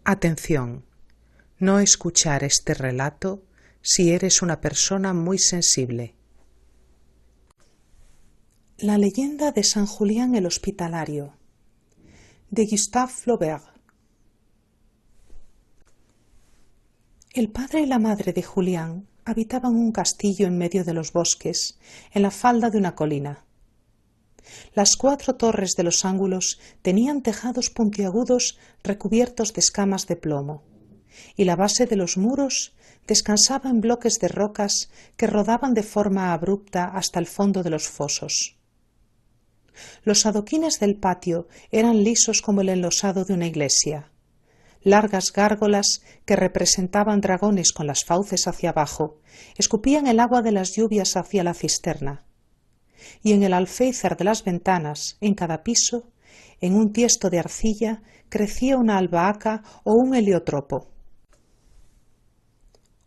Atención, no escuchar este relato si eres una persona muy sensible. La leyenda de San Julián el Hospitalario, de Gustave Flaubert. El padre y la madre de Julián habitaban un castillo en medio de los bosques, en la falda de una colina. Las 4 torres de los ángulos tenían tejados puntiagudos recubiertos de escamas de plomo, y la base de los muros descansaba en bloques de rocas que rodaban de forma abrupta hasta el fondo de los fosos. Los adoquines del patio eran lisos como el enlosado de una iglesia. Largas gárgolas que representaban dragones con las fauces hacia abajo escupían el agua de las lluvias hacia la cisterna. Y en el alféizar de las ventanas, en cada piso, en un tiesto de arcilla, crecía una albahaca o un heliotropo.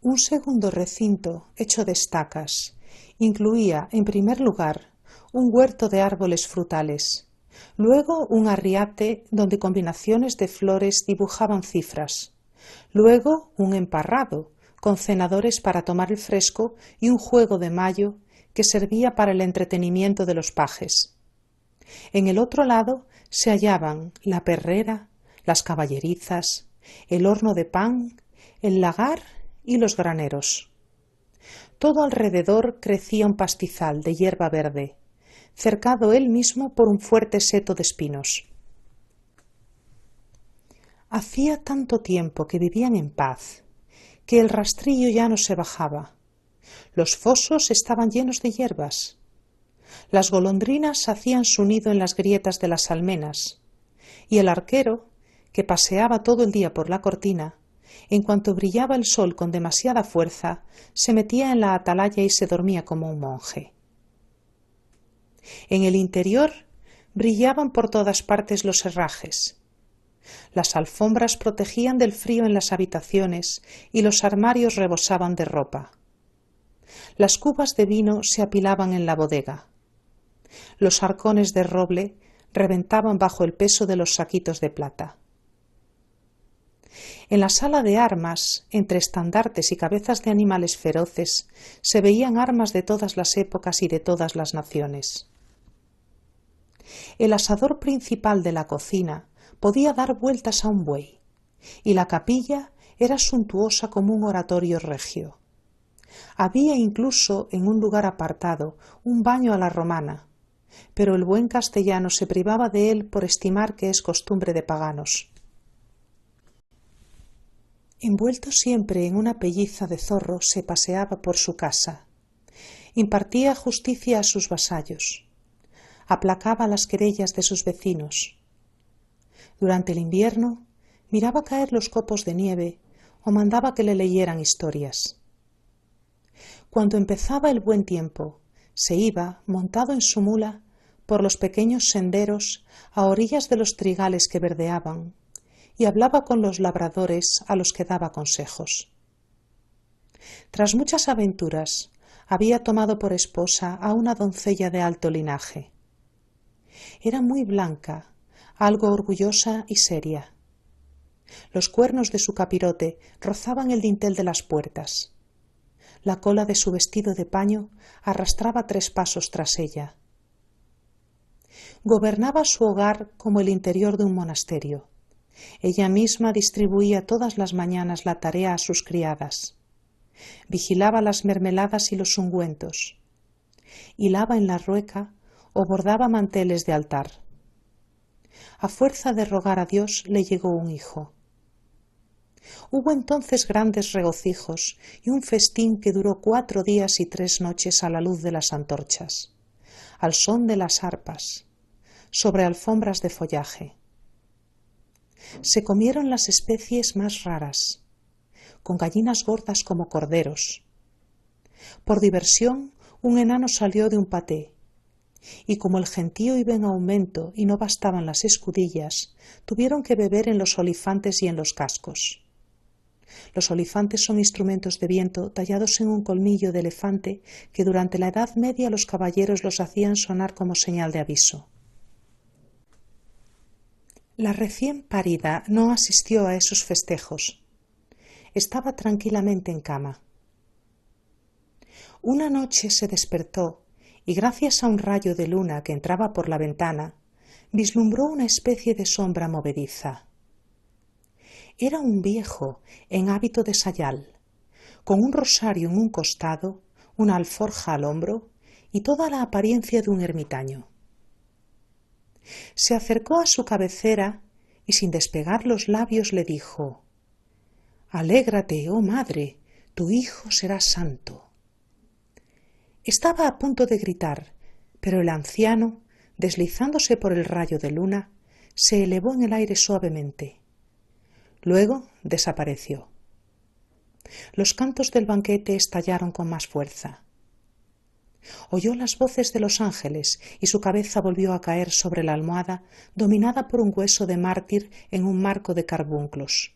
Un segundo recinto, hecho de estacas, incluía, en primer lugar, un huerto de árboles frutales, luego un arriate donde combinaciones de flores dibujaban cifras, luego un emparrado, con cenadores para tomar el fresco y un juego de mayo que servía para el entretenimiento de los pajes. En el otro lado se hallaban la perrera, las caballerizas, el horno de pan, el lagar y los graneros. Todo alrededor crecía un pastizal de hierba verde, cercado él mismo por un fuerte seto de espinos. Hacía tanto tiempo que vivían en paz, que el rastrillo ya no se bajaba. Los fosos estaban llenos de hierbas. Las golondrinas hacían su nido en las grietas de las almenas, y el arquero, que paseaba todo el día por la cortina, en cuanto brillaba el sol con demasiada fuerza, se metía en la atalaya y se dormía como un monje. En el interior brillaban por todas partes los herrajes. Las alfombras protegían del frío en las habitaciones y los armarios rebosaban de ropa. Las cubas de vino se apilaban en la bodega. Los arcones de roble reventaban bajo el peso de los saquitos de plata. En la sala de armas, entre estandartes y cabezas de animales feroces, se veían armas de todas las épocas y de todas las naciones. El asador principal de la cocina podía dar vueltas a un buey, y la capilla era suntuosa como un oratorio regio. Había incluso, en un lugar apartado, un baño a la romana, pero el buen castellano se privaba de él por estimar que es costumbre de paganos. Envuelto siempre en una pelliza de zorro, se paseaba por su casa. Impartía justicia a sus vasallos. Aplacaba las querellas de sus vecinos. Durante el invierno, miraba caer los copos de nieve o mandaba que le leyeran historias. Cuando empezaba el buen tiempo, se iba, montado en su mula, por los pequeños senderos a orillas de los trigales que verdeaban, y hablaba con los labradores a los que daba consejos. Tras muchas aventuras, había tomado por esposa a una doncella de alto linaje. Era muy blanca, algo orgullosa y seria. Los cuernos de su capirote rozaban el dintel de las puertas. La cola de su vestido de paño arrastraba 3 pasos tras ella. Gobernaba su hogar como el interior de un monasterio. Ella misma distribuía todas las mañanas la tarea a sus criadas. Vigilaba las mermeladas y los ungüentos. Hilaba en la rueca o bordaba manteles de altar. A fuerza de rogar a Dios le llegó un hijo. Hubo entonces grandes regocijos y un festín que duró 4 días y 3 noches a la luz de las antorchas, al son de las arpas, sobre alfombras de follaje. Se comieron las especies más raras, con gallinas gordas como corderos. Por diversión, un enano salió de un paté, y como el gentío iba en aumento y no bastaban las escudillas, tuvieron que beber en los olifantes y en los cascos. Los olifantes son instrumentos de viento tallados en un colmillo de elefante que durante la Edad Media los caballeros los hacían sonar como señal de aviso. La recién parida no asistió a esos festejos. Estaba tranquilamente en cama. Una noche se despertó y gracias a un rayo de luna que entraba por la ventana, vislumbró una especie de sombra movediza. Era un viejo en hábito de sayal, con un rosario en un costado, una alforja al hombro y toda la apariencia de un ermitaño. Se acercó a su cabecera y sin despegar los labios le dijo: «Alégrate, oh madre, tu hijo será santo». Estaba a punto de gritar, pero el anciano, deslizándose por el rayo de luna, se elevó en el aire suavemente. Luego desapareció. Los cantos del banquete estallaron con más fuerza. Oyó las voces de los ángeles y su cabeza volvió a caer sobre la almohada, dominada por un hueso de mártir en un marco de carbunclos.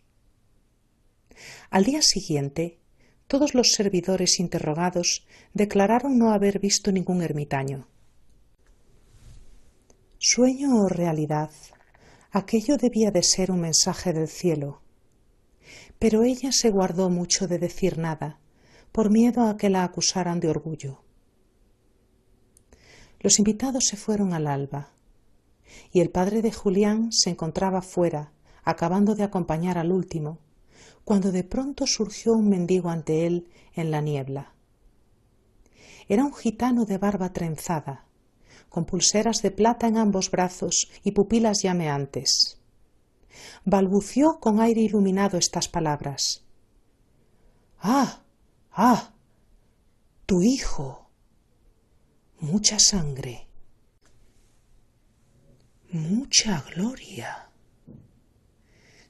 Al día siguiente, todos los servidores interrogados declararon no haber visto ningún ermitaño. ¿Sueño o realidad? Aquello debía de ser un mensaje del cielo. Pero ella se guardó mucho de decir nada, por miedo a que la acusaran de orgullo. Los invitados se fueron al alba, y el padre de Julián se encontraba fuera, acabando de acompañar al último, cuando de pronto surgió un mendigo ante él en la niebla. Era un gitano de barba trenzada, con pulseras de plata en ambos brazos y pupilas llameantes. Balbució con aire iluminado estas palabras: «¡Ah! ¡Ah! Tu hijo. Mucha sangre. Mucha gloria.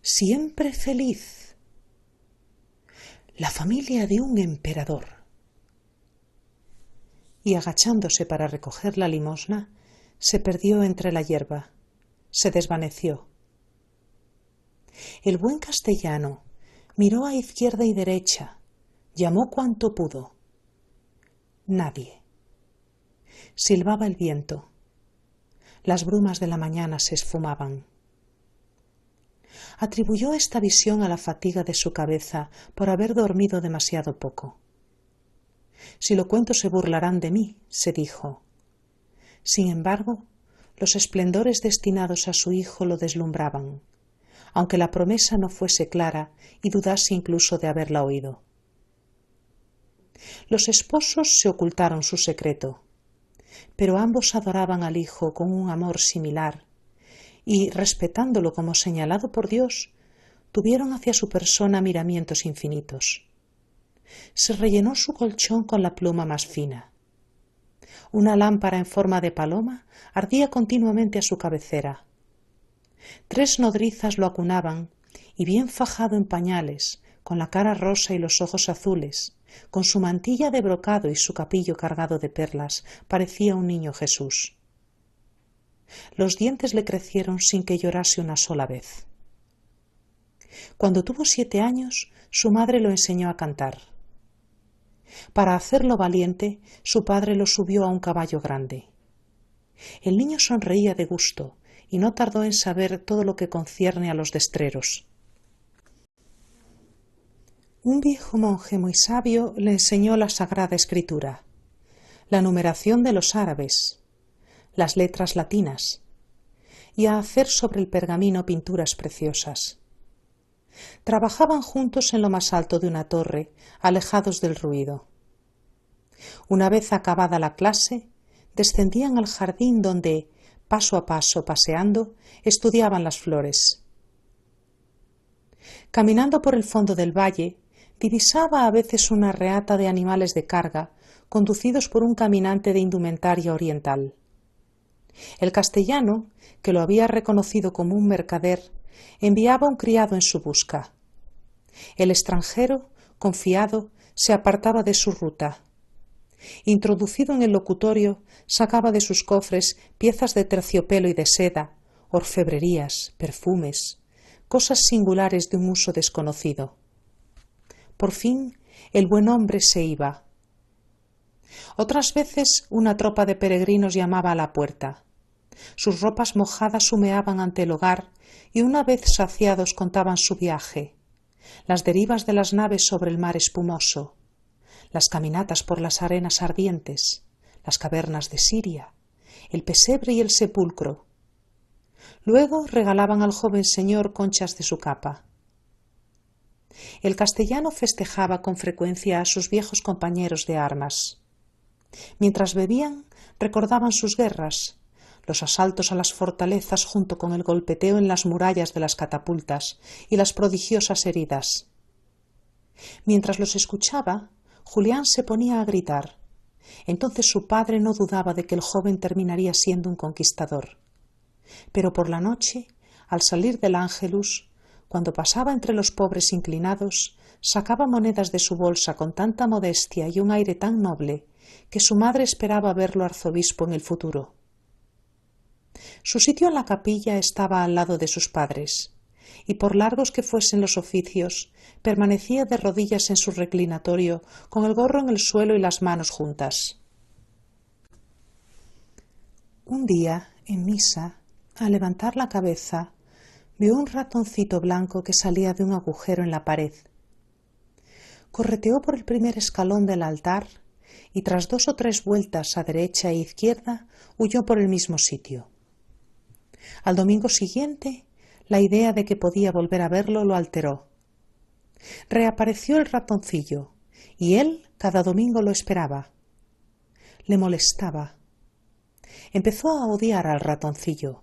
Siempre feliz. La familia de un emperador». Y agachándose para recoger la limosna, se perdió entre la hierba, se desvaneció. El buen castellano miró a izquierda y derecha, llamó cuanto pudo. Nadie. Silbaba el viento. Las brumas de la mañana se esfumaban. Atribuyó esta visión a la fatiga de su cabeza por haber dormido demasiado poco. «Si lo cuento se burlarán de mí», se dijo. Sin embargo, los esplendores destinados a su hijo lo deslumbraban, aunque la promesa no fuese clara y dudase incluso de haberla oído. Los esposos se ocultaron su secreto, pero ambos adoraban al hijo con un amor similar y, respetándolo como señalado por Dios, tuvieron hacia su persona miramientos infinitos. Se rellenó su colchón con la pluma más fina. Una lámpara en forma de paloma ardía continuamente a su cabecera. 3 nodrizas lo acunaban y bien fajado en pañales, con la cara rosa y los ojos azules, con su mantilla de brocado y su capillo cargado de perlas, parecía un niño Jesús. Los dientes le crecieron sin que llorase una sola vez. Cuando tuvo 7 años, su madre lo enseñó a cantar. Para hacerlo valiente, su padre lo subió a un caballo grande. El niño sonreía de gusto y no tardó en saber todo lo que concierne a los destreros. Un viejo monje muy sabio le enseñó la Sagrada Escritura, la numeración de los árabes, las letras latinas, y a hacer sobre el pergamino pinturas preciosas. Trabajaban juntos en lo más alto de una torre, alejados del ruido. Una vez acabada la clase, descendían al jardín donde, paso a paso paseando, estudiaban las flores. Caminando por el fondo del valle, divisaba a veces una reata de animales de carga, conducidos por un caminante de indumentaria oriental. El castellano, que lo había reconocido como un mercader, enviaba un criado en su busca. El extranjero, confiado, se apartaba de su ruta. Introducido en el locutorio, sacaba de sus cofres piezas de terciopelo y de seda, orfebrerías, perfumes, cosas singulares de un uso desconocido. Por fin, el buen hombre se iba. Otras veces una tropa de peregrinos llamaba a la puerta. Sus ropas mojadas humeaban ante el hogar y una vez saciados contaban su viaje, las derivas de las naves sobre el mar espumoso, las caminatas por las arenas ardientes, las cavernas de Siria, el pesebre y el sepulcro. Luego regalaban al joven señor conchas de su capa. El castellano festejaba con frecuencia a sus viejos compañeros de armas. Mientras bebían, recordaban sus guerras, los asaltos a las fortalezas junto con el golpeteo en las murallas de las catapultas y las prodigiosas heridas. Mientras los escuchaba, Julián se ponía a gritar. Entonces su padre no dudaba de que el joven terminaría siendo un conquistador. Pero por la noche, al salir del Ángelus, cuando pasaba entre los pobres inclinados, sacaba monedas de su bolsa con tanta modestia y un aire tan noble que su madre esperaba verlo arzobispo en el futuro. Su sitio en la capilla estaba al lado de sus padres, y por largos que fuesen los oficios, permanecía de rodillas en su reclinatorio, con el gorro en el suelo y las manos juntas. Un día, en misa, al levantar la cabeza, vio un ratoncito blanco que salía de un agujero en la pared. Correteó por el primer escalón del altar y tras 2 o 3 vueltas a derecha e izquierda huyó por el mismo sitio. Al domingo siguiente, la idea de que podía volver a verlo lo alteró. Reapareció el ratoncillo y él cada domingo lo esperaba. Le molestaba. Empezó a odiar al ratoncillo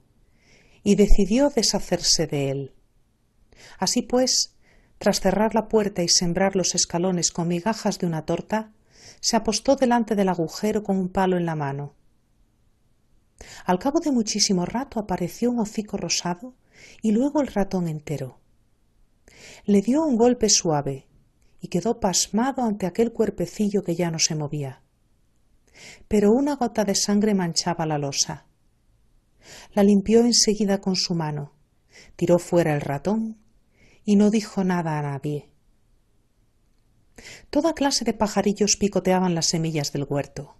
y decidió deshacerse de él. Así pues, tras cerrar la puerta y sembrar los escalones con migajas de una torta, se apostó delante del agujero con un palo en la mano. Al cabo de muchísimo rato apareció un hocico rosado y luego el ratón entero. Le dio un golpe suave y quedó pasmado ante aquel cuerpecillo que ya no se movía. Pero una gota de sangre manchaba la losa. La limpió enseguida con su mano, tiró fuera el ratón y no dijo nada a nadie. Toda clase de pajarillos picoteaban las semillas del huerto.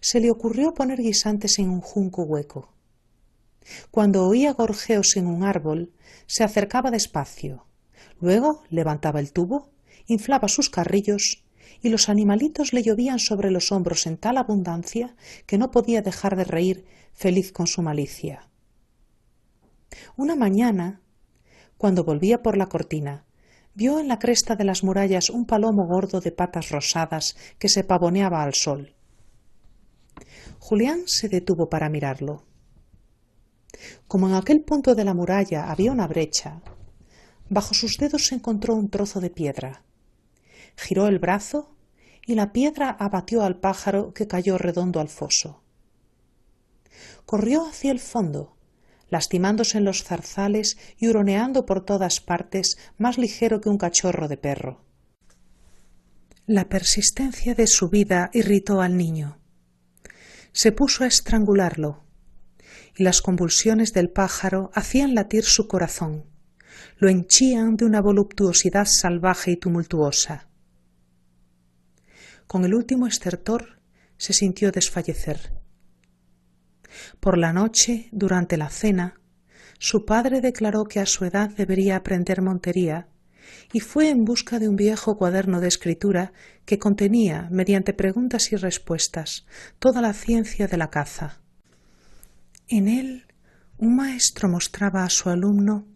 Se le ocurrió poner guisantes en un junco hueco. Cuando oía gorjeos en un árbol, se acercaba despacio. Luego levantaba el tubo, inflaba sus carrillos y los animalitos le llovían sobre los hombros en tal abundancia que no podía dejar de reír, feliz con su malicia. Una mañana, cuando volvía por la cortina, vio en la cresta de las murallas un palomo gordo de patas rosadas que se pavoneaba al sol. Julián se detuvo para mirarlo. Como en aquel punto de la muralla había una brecha, bajo sus dedos se encontró un trozo de piedra. Giró el brazo y la piedra abatió al pájaro que cayó redondo al foso. Corrió hacia el fondo, lastimándose en los zarzales y huroneando por todas partes, más ligero que un cachorro de perro. La persistencia de su vida irritó al niño. Se puso a estrangularlo, y las convulsiones del pájaro hacían latir su corazón, lo henchían de una voluptuosidad salvaje y tumultuosa. Con el último estertor se sintió desfallecer. Por la noche, durante la cena, su padre declaró que a su edad debería aprender montería y fue en busca de un viejo cuaderno de escritura que contenía, mediante preguntas y respuestas, toda la ciencia de la caza. En él, un maestro mostraba a su alumno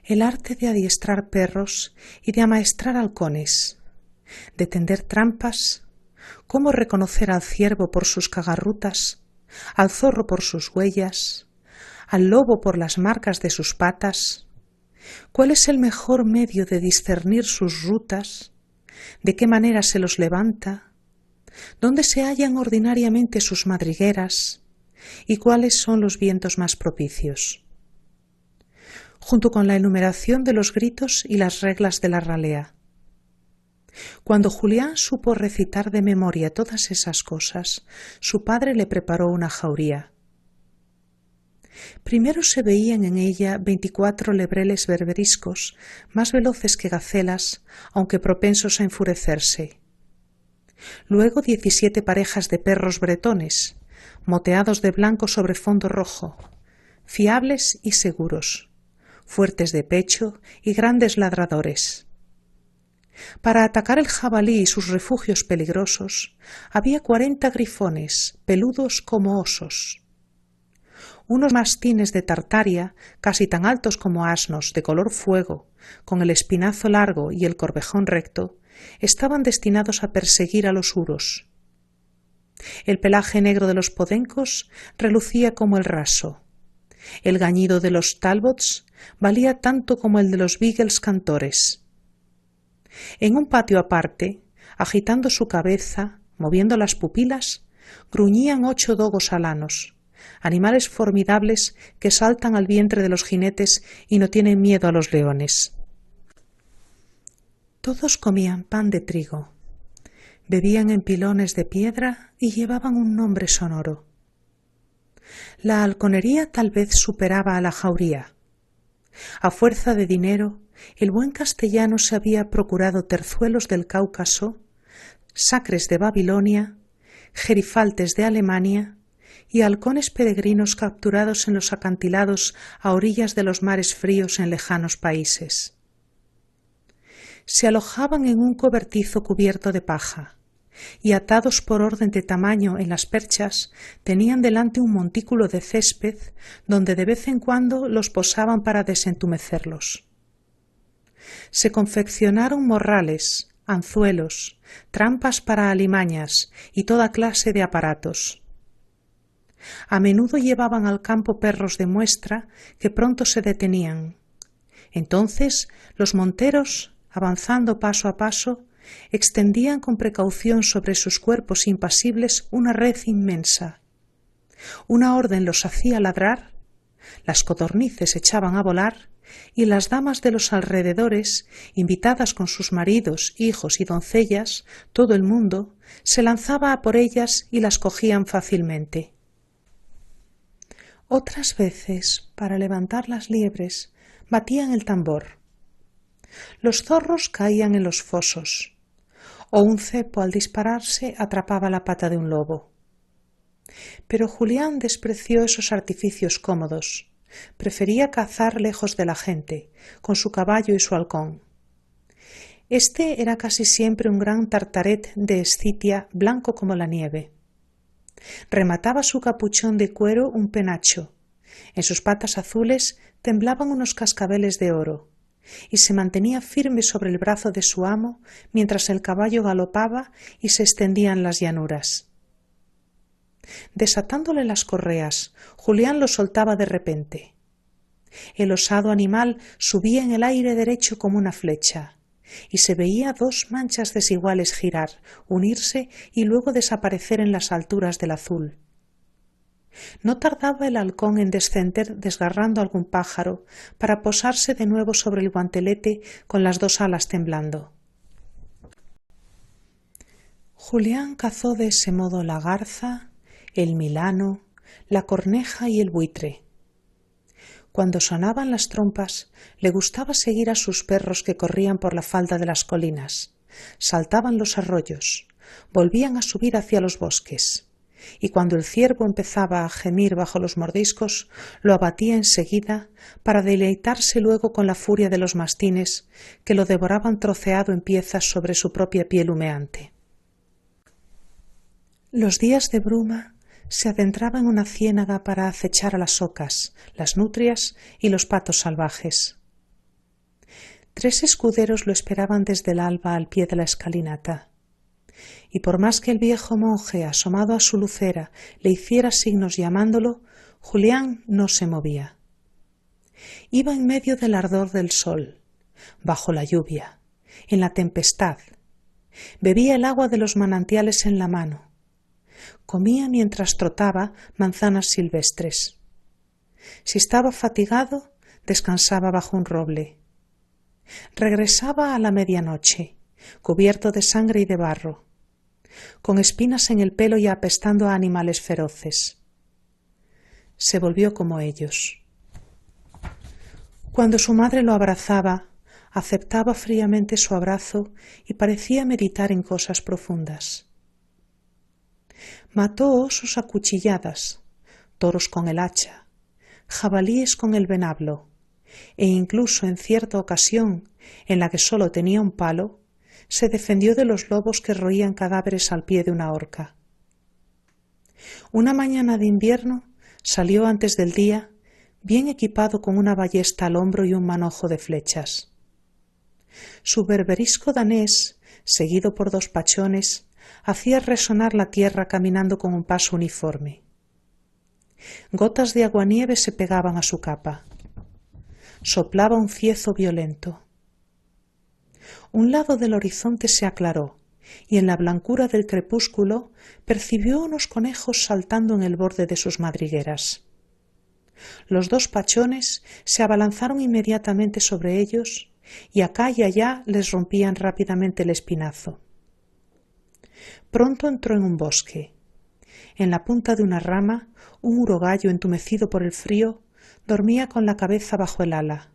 el arte de adiestrar perros y de amaestrar halcones, de tender trampas, cómo reconocer al ciervo por sus cagarrutas, al zorro por sus huellas, al lobo por las marcas de sus patas, cuál es el mejor medio de discernir sus rutas, de qué manera se los levanta, dónde se hallan ordinariamente sus madrigueras y cuáles son los vientos más propicios, junto con la enumeración de los gritos y las reglas de la ralea. Cuando Julián supo recitar de memoria todas esas cosas, su padre le preparó una jauría. Primero se veían en ella 24 lebreles berberiscos, más veloces que gacelas, aunque propensos a enfurecerse. Luego 17 parejas de perros bretones, moteados de blanco sobre fondo rojo, fiables y seguros, fuertes de pecho y grandes ladradores. Para atacar el jabalí y sus refugios peligrosos, había 40 grifones, peludos como osos. Unos mastines de Tartaria, casi tan altos como asnos, de color fuego, con el espinazo largo y el corvejón recto, estaban destinados a perseguir a los huros. El pelaje negro de los podencos relucía como el raso. El gañido de los talbots valía tanto como el de los beagles cantores. En un patio aparte, agitando su cabeza, moviendo las pupilas, gruñían 8 dogos alanos, animales formidables que saltan al vientre de los jinetes y no tienen miedo a los leones. Todos comían pan de trigo, bebían en pilones de piedra y llevaban un nombre sonoro. La halconería tal vez superaba a la jauría. A fuerza de dinero, el buen castellano se había procurado terzuelos del Cáucaso, sacres de Babilonia, gerifaltes de Alemania y halcones peregrinos capturados en los acantilados a orillas de los mares fríos en lejanos países. Se alojaban en un cobertizo cubierto de paja, y atados por orden de tamaño en las perchas, tenían delante un montículo de césped donde de vez en cuando los posaban para desentumecerlos. Se confeccionaron morrales, anzuelos, trampas para alimañas y toda clase de aparatos. A menudo llevaban al campo perros de muestra que pronto se detenían. Entonces los monteros, avanzando paso a paso, extendían con precaución sobre sus cuerpos impasibles una red inmensa. Una orden los hacía ladrar, las codornices echaban a volar, y las damas de los alrededores, invitadas con sus maridos, hijos y doncellas, todo el mundo, se lanzaba a por ellas y las cogían fácilmente. Otras veces, para levantar las liebres, batían el tambor. Los zorros caían en los fosos, o un cepo al dispararse atrapaba la pata de un lobo. Pero Julián despreció esos artificios cómodos. Prefería cazar lejos de la gente, con su caballo y su halcón. Este era casi siempre un gran tartaret de Escitia blanco como la nieve. Remataba su capuchón de cuero un penacho. En sus patas azules temblaban unos cascabeles de oro, y se mantenía firme sobre el brazo de su amo mientras el caballo galopaba y se extendían las llanuras. Desatándole las correas, Julián lo soltaba de repente. El osado animal subía en el aire derecho como una flecha, y se veía 2 manchas desiguales girar, unirse y luego desaparecer en las alturas del azul. No tardaba el halcón en descender desgarrando algún pájaro para posarse de nuevo sobre el guantelete con las 2 alas temblando. Julián cazó de ese modo la garza, el milano, la corneja y el buitre. Cuando sonaban las trompas, le gustaba seguir a sus perros que corrían por la falda de las colinas, saltaban los arroyos, volvían a subir hacia los bosques, y cuando el ciervo empezaba a gemir bajo los mordiscos, lo abatía enseguida para deleitarse luego con la furia de los mastines que lo devoraban troceado en piezas sobre su propia piel humeante. Los días de bruma se adentraba en una ciénaga para acechar a las ocas, las nutrias y los patos salvajes. 3 escuderos lo esperaban desde el alba al pie de la escalinata, y por más que el viejo monje, asomado a su lucera, le hiciera signos llamándolo, Julián no se movía. Iba en medio del ardor del sol, bajo la lluvia, en la tempestad. Bebía el agua de los manantiales en la mano. Comía mientras trotaba manzanas silvestres. Si estaba fatigado, descansaba bajo un roble. Regresaba a la medianoche, cubierto de sangre y de barro, con espinas en el pelo y apestando a animales feroces. Se volvió como ellos. Cuando su madre lo abrazaba, aceptaba fríamente su abrazo y parecía meditar en cosas profundas. Mató osos a cuchilladas, toros con el hacha, jabalíes con el venablo, e incluso en cierta ocasión, en la que sólo tenía un palo, se defendió de los lobos que roían cadáveres al pie de una horca. Una mañana de invierno salió antes del día, bien equipado con una ballesta al hombro y un manojo de flechas. Su berberisco danés, seguido por 2 pachones, hacía resonar la tierra caminando con un paso uniforme. Gotas de aguanieve se pegaban a su capa. Soplaba un ciezo violento. Un lado del horizonte se aclaró, y en la blancura del crepúsculo percibió unos conejos saltando en el borde de sus madrigueras. Los 2 pachones se abalanzaron inmediatamente sobre ellos, y acá y allá les rompían rápidamente el espinazo. Pronto entró en un bosque. En la punta de una rama, un urogallo entumecido por el frío dormía con la cabeza bajo el ala.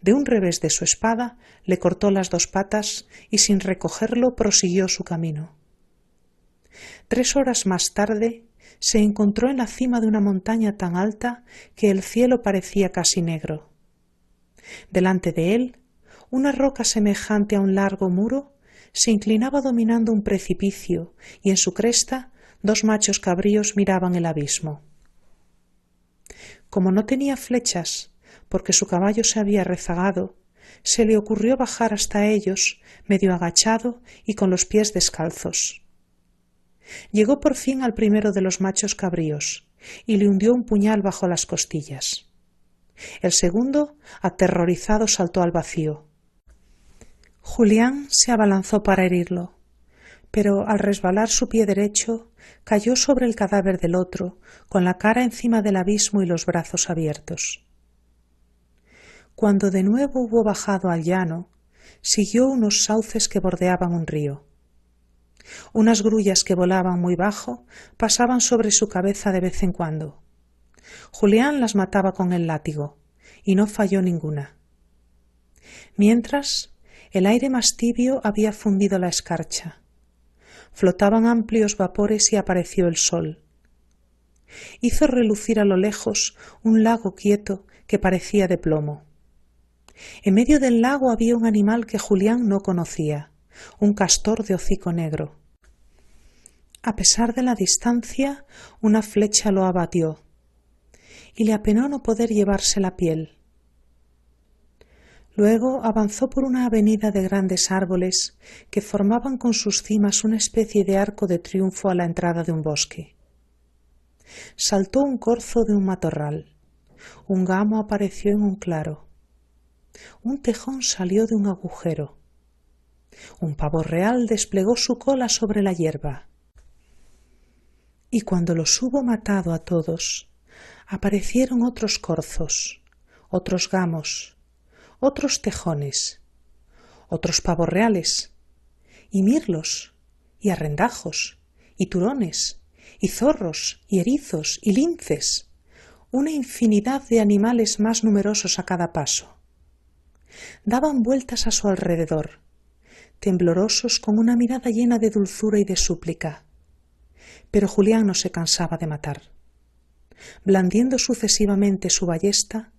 De un revés de su espada le cortó las 2 patas y sin recogerlo prosiguió su camino. 3 horas más tarde se encontró en la cima de una montaña tan alta que el cielo parecía casi negro. Delante de él, una roca semejante a un largo muro se inclinaba dominando un precipicio y en su cresta 2 machos cabríos miraban el abismo. Como no tenía flechas, porque su caballo se había rezagado, se le ocurrió bajar hasta ellos, medio agachado y con los pies descalzos. Llegó por fin al primero de los machos cabríos y le hundió un puñal bajo las costillas. El segundo, aterrorizado, saltó al vacío. Julián se abalanzó para herirlo, pero al resbalar su pie derecho cayó sobre el cadáver del otro, con la cara encima del abismo y los brazos abiertos. Cuando de nuevo hubo bajado al llano, siguió unos sauces que bordeaban un río. Unas grullas que volaban muy bajo pasaban sobre su cabeza de vez en cuando. Julián las mataba con el látigo, y no falló ninguna. Mientras, el aire más tibio había fundido la escarcha. Flotaban amplios vapores y apareció el sol. Hizo relucir a lo lejos un lago quieto que parecía de plomo. En medio del lago había un animal que Julián no conocía, un castor de hocico negro. A pesar de la distancia, una flecha lo abatió, y le apenó no poder llevarse la piel. Luego avanzó por una avenida de grandes árboles que formaban con sus cimas una especie de arco de triunfo a la entrada de un bosque. Saltó un corzo de un matorral. Un gamo apareció en un claro. Un tejón salió de un agujero. Un pavo real desplegó su cola sobre la hierba. Y cuando los hubo matado a todos, aparecieron otros corzos, otros gamos, otros tejones, otros pavos reales, y mirlos, y arrendajos, y turones, y zorros, y erizos, y linces, una infinidad de animales más numerosos a cada paso. Daban vueltas a su alrededor, temblorosos con una mirada llena de dulzura y de súplica. Pero Julián no se cansaba de matar. Blandiendo sucesivamente su ballesta,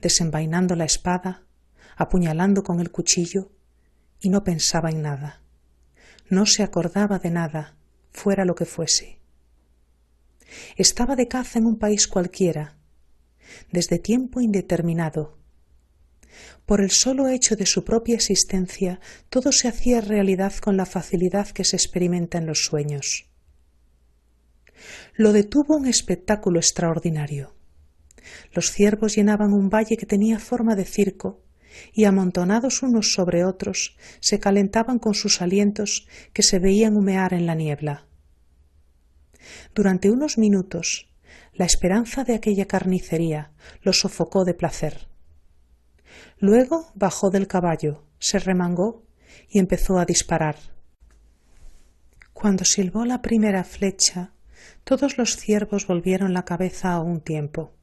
desenvainando la espada, apuñalando con el cuchillo, y no pensaba en nada. No se acordaba de nada, fuera lo que fuese. Estaba de caza en un país cualquiera, desde tiempo indeterminado. Por el solo hecho de su propia existencia, todo se hacía realidad con la facilidad que se experimenta en los sueños. Lo detuvo un espectáculo extraordinario. Los ciervos llenaban un valle que tenía forma de circo, y amontonados unos sobre otros, se calentaban con sus alientos que se veían humear en la niebla. Durante unos minutos, la esperanza de aquella carnicería lo sofocó de placer. Luego bajó del caballo, se remangó y empezó a disparar. Cuando silbó la primera flecha, todos los ciervos volvieron la cabeza a un tiempo.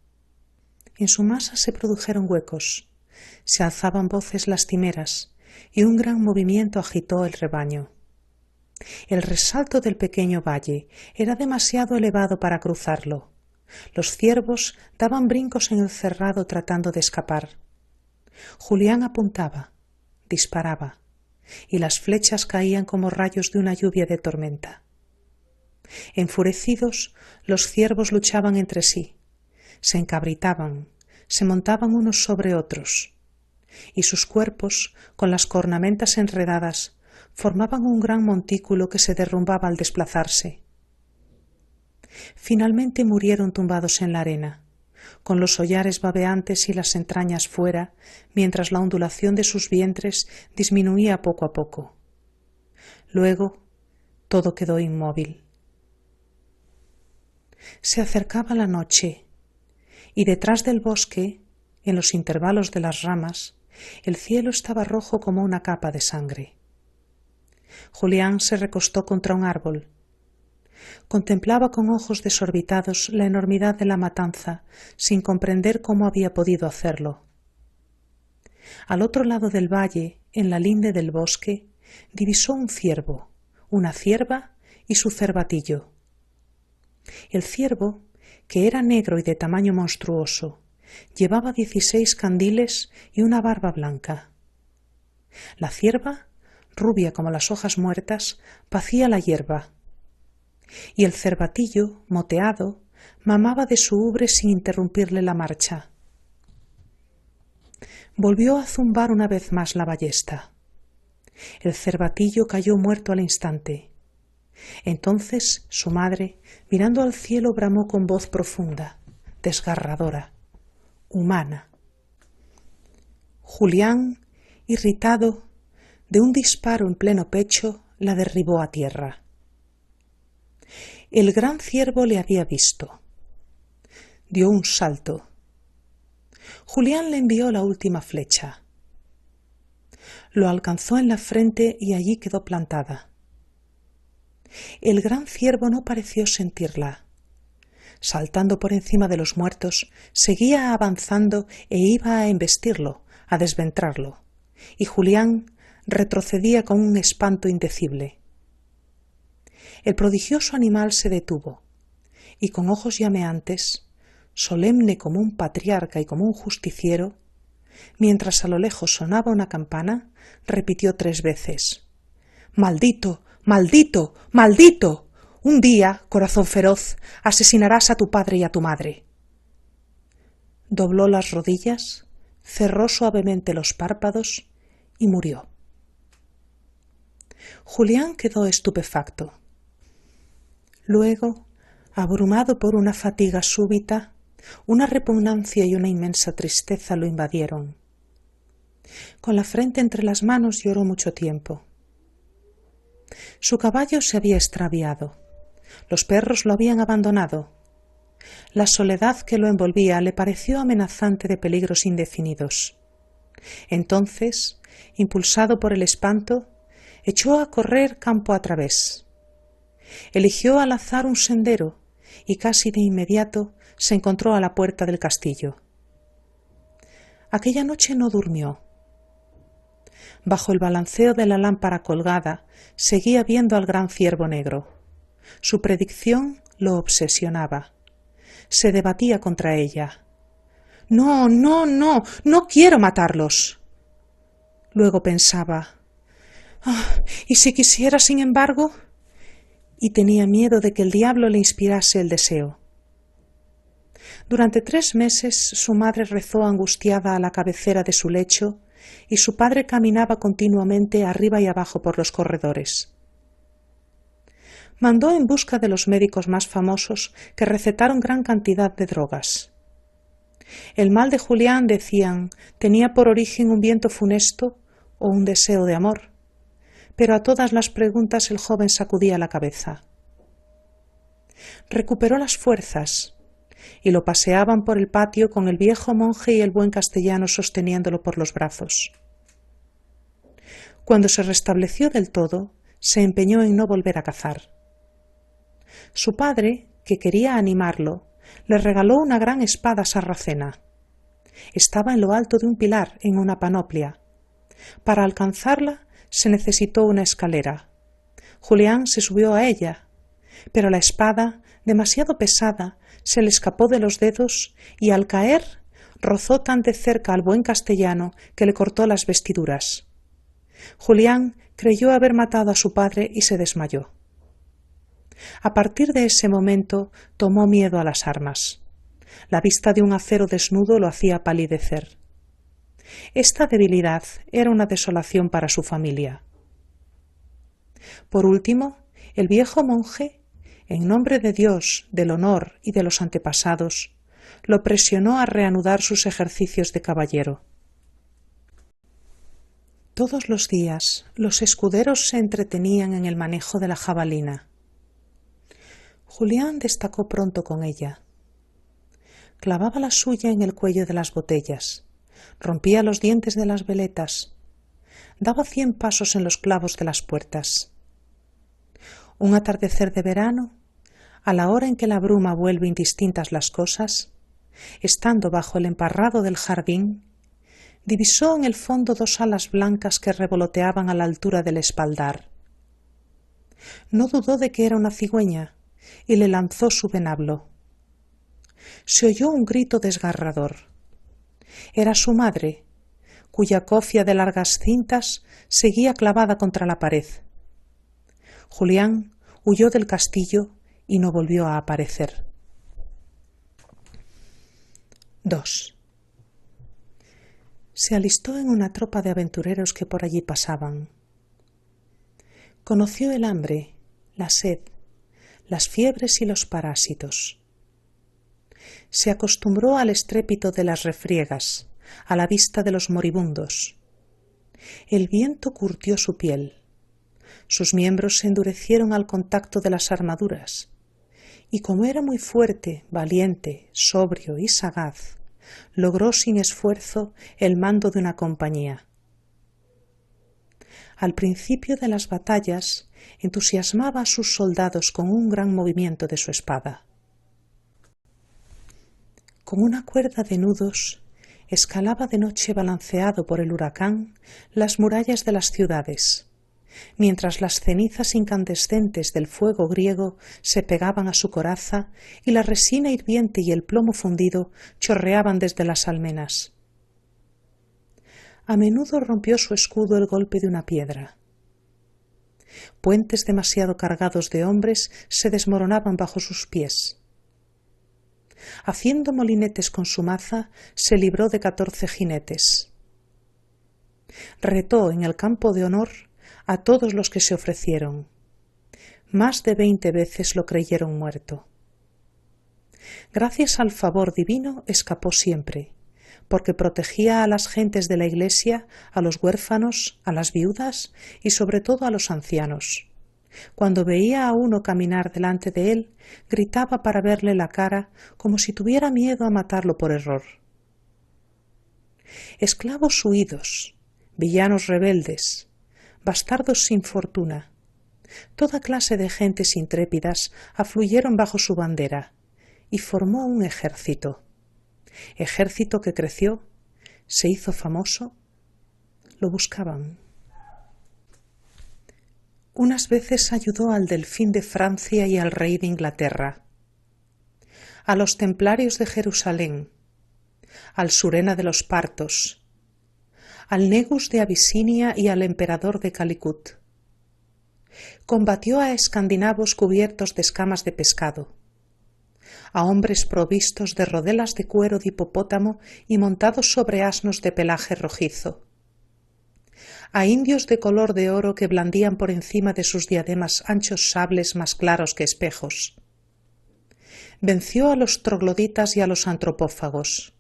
En su masa se produjeron huecos, se alzaban voces lastimeras y un gran movimiento agitó el rebaño. El resalto del pequeño valle era demasiado elevado para cruzarlo. Los ciervos daban brincos en el cerrado tratando de escapar. Julián apuntaba, disparaba, y las flechas caían como rayos de una lluvia de tormenta. Enfurecidos, los ciervos luchaban entre sí, se encabritaban, se montaban unos sobre otros, y sus cuerpos, con las cornamentas enredadas, formaban un gran montículo que se derrumbaba al desplazarse. Finalmente murieron tumbados en la arena, con los hollares babeantes y las entrañas fuera, mientras la ondulación de sus vientres disminuía poco a poco. Luego todo quedó inmóvil. Se acercaba la noche, y detrás del bosque, en los intervalos de las ramas, el cielo estaba rojo como una capa de sangre. Julián se recostó contra un árbol. Contemplaba con ojos desorbitados la enormidad de la matanza, sin comprender cómo había podido hacerlo. Al otro lado del valle, en la linde del bosque, divisó un ciervo, una cierva y su cervatillo. El ciervo, que era negro y de tamaño monstruoso, llevaba 16 candiles y una barba blanca. La cierva, rubia como las hojas muertas, pacía la hierba, y el cervatillo, moteado, mamaba de su ubre sin interrumpirle la marcha. Volvió a zumbar una vez más la ballesta. El cervatillo cayó muerto al instante. Entonces su madre, mirando al cielo, bramó con voz profunda, desgarradora, humana. Julián, irritado, de un disparo en pleno pecho, la derribó a tierra. El gran ciervo le había visto. Dio un salto. Julián le envió la última flecha. Lo alcanzó en la frente y allí quedó plantada. El gran ciervo no pareció sentirla. Saltando por encima de los muertos, seguía avanzando e iba a embestirlo, a desventrarlo, y Julián retrocedía con un espanto indecible. El prodigioso animal se detuvo, y con ojos llameantes, solemne como un patriarca y como un justiciero, mientras a lo lejos sonaba una campana, repitió 3 veces: «¡Maldito! ¡Maldito! ¡Maldito! Un día, corazón feroz, asesinarás a tu padre y a tu madre». Dobló las rodillas, cerró suavemente los párpados y murió. Julián quedó estupefacto. Luego, abrumado por una fatiga súbita, una repugnancia y una inmensa tristeza lo invadieron. Con la frente entre las manos lloró mucho tiempo. Su caballo se había extraviado. Los perros lo habían abandonado. La soledad que lo envolvía le pareció amenazante de peligros indefinidos. Entonces, impulsado por el espanto, echó a correr campo a través. Eligió al azar un sendero y casi de inmediato se encontró a la puerta del castillo. Aquella noche no durmió. Bajo el balanceo de la lámpara colgada, seguía viendo al gran ciervo negro. Su predicción lo obsesionaba. Se debatía contra ella. «No, no, no, no quiero matarlos». Luego pensaba: «¿Y si quisiera, sin embargo?». Y tenía miedo de que el diablo le inspirase el deseo. Durante 3 meses su madre rezó angustiada a la cabecera de su lecho y su padre caminaba continuamente arriba y abajo por los corredores. Mandó en busca de los médicos más famosos que recetaron gran cantidad de drogas. El mal de Julián, decían, tenía por origen un viento funesto o un deseo de amor, pero a todas las preguntas el joven sacudía la cabeza. Recuperó las fuerzas y lo paseaban por el patio con el viejo monje y el buen castellano sosteniéndolo por los brazos. Cuando se restableció del todo, se empeñó en no volver a cazar. Su padre, que quería animarlo, le regaló una gran espada sarracena. Estaba en lo alto de un pilar, en una panoplia. Para alcanzarla se necesitó una escalera. Julián se subió a ella, pero la espada, demasiado pesada, se le escapó de los dedos y al caer rozó tan de cerca al buen castellano que le cortó las vestiduras. Julián creyó haber matado a su padre y se desmayó. A partir de ese momento tomó miedo a las armas. La vista de un acero desnudo lo hacía palidecer. Esta debilidad era una desolación para su familia. Por último, el viejo monje, en nombre de Dios, del honor y de los antepasados, lo presionó a reanudar sus ejercicios de caballero. Todos los días los escuderos se entretenían en el manejo de la jabalina. Julián destacó pronto con ella. Clavaba la suya en el cuello de las botellas, rompía los dientes de las veletas, daba 100 pasos en los clavos de las puertas. Un atardecer de verano, a la hora en que la bruma vuelve indistintas las cosas, estando bajo el emparrado del jardín, divisó en el fondo 2 alas blancas que revoloteaban a la altura del espaldar. No dudó de que era una cigüeña y le lanzó su venablo. Se oyó un grito desgarrador. Era su madre, cuya cofia de largas cintas seguía clavada contra la pared. Julián huyó del castillo y no volvió a aparecer. 2. Se alistó en una tropa de aventureros que por allí pasaban. Conoció el hambre, la sed, las fiebres y los parásitos. Se acostumbró al estrépito de las refriegas, a la vista de los moribundos. El viento curtió su piel. Sus miembros se endurecieron al contacto de las armaduras, y como era muy fuerte, valiente, sobrio y sagaz, logró sin esfuerzo el mando de una compañía. Al principio de las batallas, entusiasmaba a sus soldados con un gran movimiento de su espada. Con una cuerda de nudos, escalaba de noche balanceado por el huracán las murallas de las ciudades, mientras las cenizas incandescentes del fuego griego se pegaban a su coraza y la resina hirviente y el plomo fundido chorreaban desde las almenas. A menudo rompió su escudo el golpe de una piedra. Puentes demasiado cargados de hombres se desmoronaban bajo sus pies. Haciendo molinetes con su maza, se libró de 14 jinetes. Retó en el campo de honor a todos los que se ofrecieron. Más de 20 veces lo creyeron muerto. Gracias al favor divino escapó siempre, porque protegía a las gentes de la iglesia, a los huérfanos, a las viudas y sobre todo a los ancianos. Cuando veía a uno caminar delante de él, gritaba para verle la cara como si tuviera miedo a matarlo por error. Esclavos huidos, villanos rebeldes, bastardos sin fortuna, toda clase de gentes intrépidas afluyeron bajo su bandera y formó un ejército que creció, se hizo famoso, lo buscaban. Unas veces ayudó al delfín de Francia y al rey de Inglaterra, a los templarios de Jerusalén, al Surena de los Partos, al Negus de Abisinia y al emperador de Calicut. Combatió a escandinavos cubiertos de escamas de pescado, a hombres provistos de rodelas de cuero de hipopótamo y montados sobre asnos de pelaje rojizo, a indios de color de oro que blandían por encima de sus diademas anchos sables más claros que espejos. Venció a los trogloditas y a los antropófagos.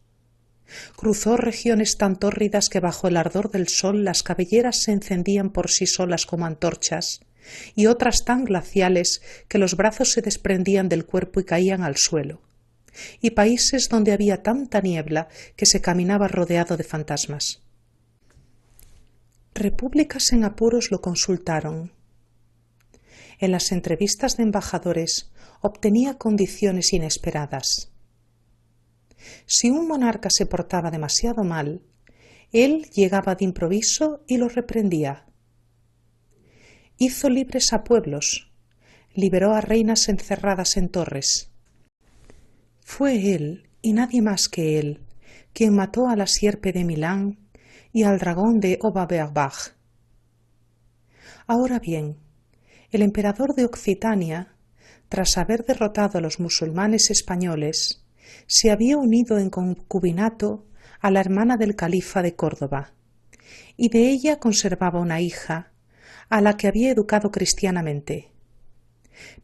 Cruzó regiones tan tórridas que bajo el ardor del sol las cabelleras se encendían por sí solas como antorchas, y otras tan glaciales que los brazos se desprendían del cuerpo y caían al suelo, y países donde había tanta niebla que se caminaba rodeado de fantasmas. Repúblicas en apuros lo consultaron. En las entrevistas de embajadores obtenía condiciones inesperadas. Si un monarca se portaba demasiado mal, él llegaba de improviso y lo reprendía. Hizo libres a pueblos, liberó a reinas encerradas en torres. Fue él, y nadie más que él, quien mató a la sierpe de Milán y al dragón de Oberberg. Ahora bien, el emperador de Occitania, tras haber derrotado a los musulmanes españoles, se había unido en concubinato a la hermana del califa de Córdoba, y de ella conservaba una hija, a la que había educado cristianamente.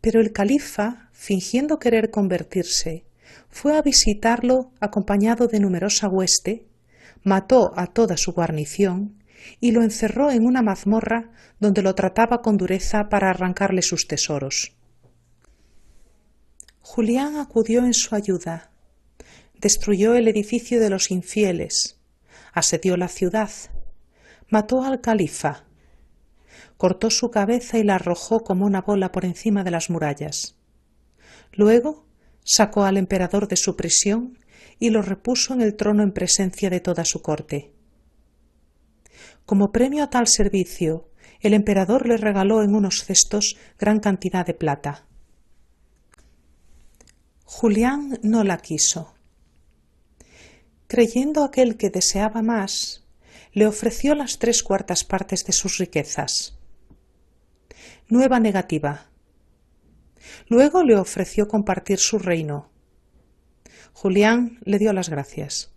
Pero el califa, fingiendo querer convertirse, fue a visitarlo acompañado de numerosa hueste, mató a toda su guarnición y lo encerró en una mazmorra donde lo trataba con dureza para arrancarle sus tesoros. Julián acudió en su ayuda, destruyó el edificio de los infieles, asedió la ciudad, mató al califa, cortó su cabeza y la arrojó como una bola por encima de las murallas. Luego sacó al emperador de su prisión y lo repuso en el trono en presencia de toda su corte. Como premio a tal servicio, el emperador le regaló en unos cestos gran cantidad de plata. Julián no la quiso. Creyendo aquel que deseaba más, le ofreció las 3/4 partes de sus riquezas. Nueva negativa. Luego le ofreció compartir su reino. Julián le dio las gracias,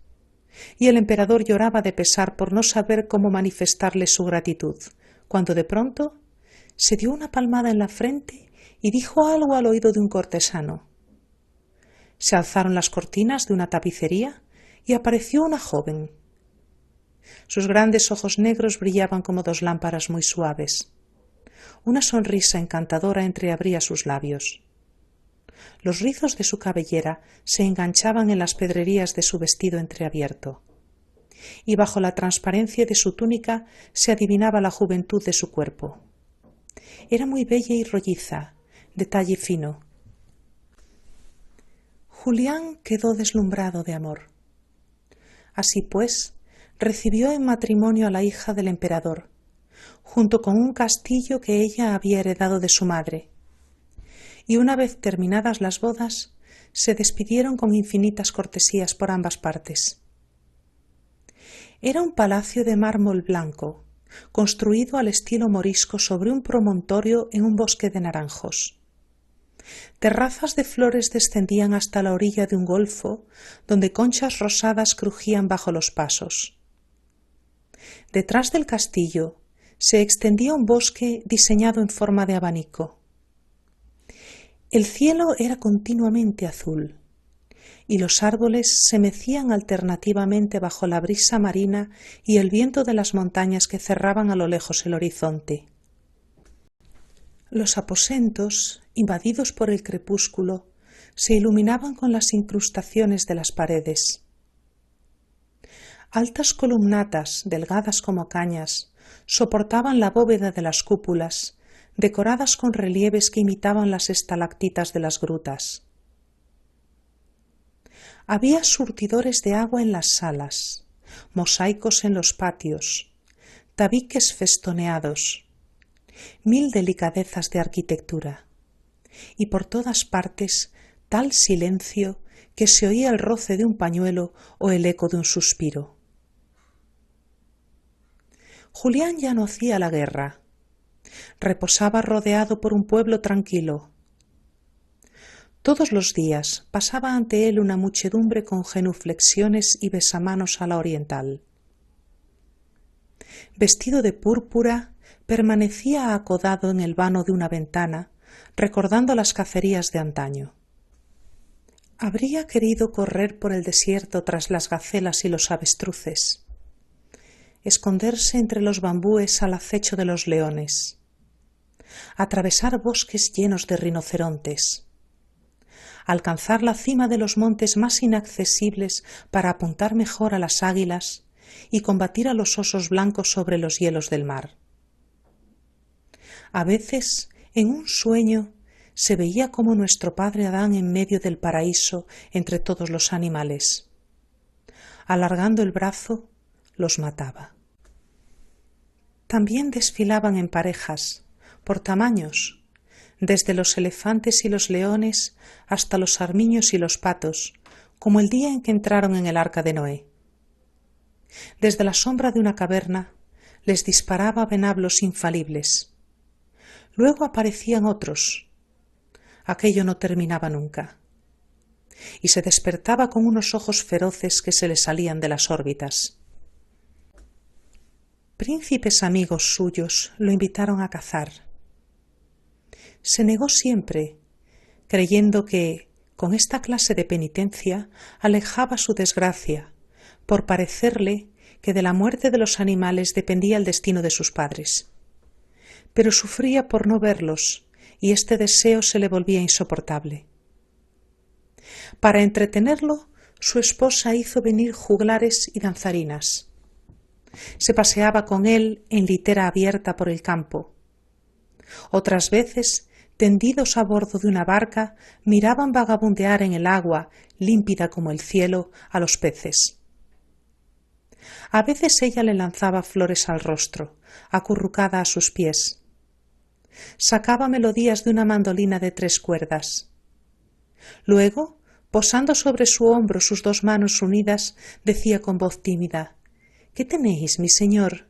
y el emperador lloraba de pesar por no saber cómo manifestarle su gratitud, cuando de pronto se dio una palmada en la frente y dijo algo al oído de un cortesano. Se alzaron las cortinas de una tapicería y apareció una joven. Sus grandes ojos negros brillaban como 2 lámparas muy suaves. Una sonrisa encantadora entreabría sus labios. Los rizos de su cabellera se enganchaban en las pedrerías de su vestido entreabierto, y bajo la transparencia de su túnica se adivinaba la juventud de su cuerpo. Era muy bella y rolliza, de talle fino. Julián quedó deslumbrado de amor. Así pues, recibió en matrimonio a la hija del emperador, junto con un castillo que ella había heredado de su madre, y una vez terminadas las bodas, se despidieron con infinitas cortesías por ambas partes. Era un palacio de mármol blanco, construido al estilo morisco sobre un promontorio en un bosque de naranjos. Terrazas de flores descendían hasta la orilla de un golfo, donde conchas rosadas crujían bajo los pasos. Detrás del castillo se extendía un bosque diseñado en forma de abanico. El cielo era continuamente azul, y los árboles se mecían alternativamente bajo la brisa marina y el viento de las montañas que cerraban a lo lejos el horizonte. Los aposentos, invadidos por el crepúsculo, se iluminaban con las incrustaciones de las paredes. Altas columnatas, delgadas como cañas, soportaban la bóveda de las cúpulas, decoradas con relieves que imitaban las estalactitas de las grutas. Había surtidores de agua en las salas, mosaicos en los patios, tabiques festoneados, 1000 delicadezas de arquitectura, y por todas partes tal silencio que se oía el roce de un pañuelo o el eco de un suspiro. Julián ya no hacía la guerra. Reposaba rodeado por un pueblo tranquilo. Todos los días pasaba ante él una muchedumbre con genuflexiones y besamanos a la oriental. Vestido de púrpura, permanecía acodado en el vano de una ventana, recordando las cacerías de antaño. Habría querido correr por el desierto tras las gacelas y los avestruces, esconderse entre los bambúes al acecho de los leones, atravesar bosques llenos de rinocerontes, alcanzar la cima de los montes más inaccesibles para apuntar mejor a las águilas y combatir a los osos blancos sobre los hielos del mar. A veces, en un sueño, se veía como nuestro padre Adán en medio del paraíso entre todos los animales. Alargando el brazo, los mataba. También desfilaban en parejas, por tamaños, desde los elefantes y los leones hasta los armiños y los patos, como el día en que entraron en el arca de Noé. Desde la sombra de una caverna les disparaba venablos infalibles. Luego aparecían otros. Aquello no terminaba nunca. Y se despertaba con unos ojos feroces que se le salían de las órbitas. Príncipes amigos suyos lo invitaron a cazar. Se negó siempre, creyendo que, con esta clase de penitencia, alejaba su desgracia, por parecerle que de la muerte de los animales dependía el destino de sus padres. Pero sufría por no verlos, y este deseo se le volvía insoportable. Para entretenerlo, su esposa hizo venir juglares y danzarinas. Se paseaba con él en litera abierta por el campo. Otras veces, tendidos a bordo de una barca, miraban vagabundear en el agua, límpida como el cielo, a los peces. A veces ella le lanzaba flores al rostro, acurrucada a sus pies. Sacaba melodías de una mandolina de 3 cuerdas. Luego, posando sobre su hombro sus 2 manos unidas, decía con voz tímida: «¿Qué tenéis, mi señor?»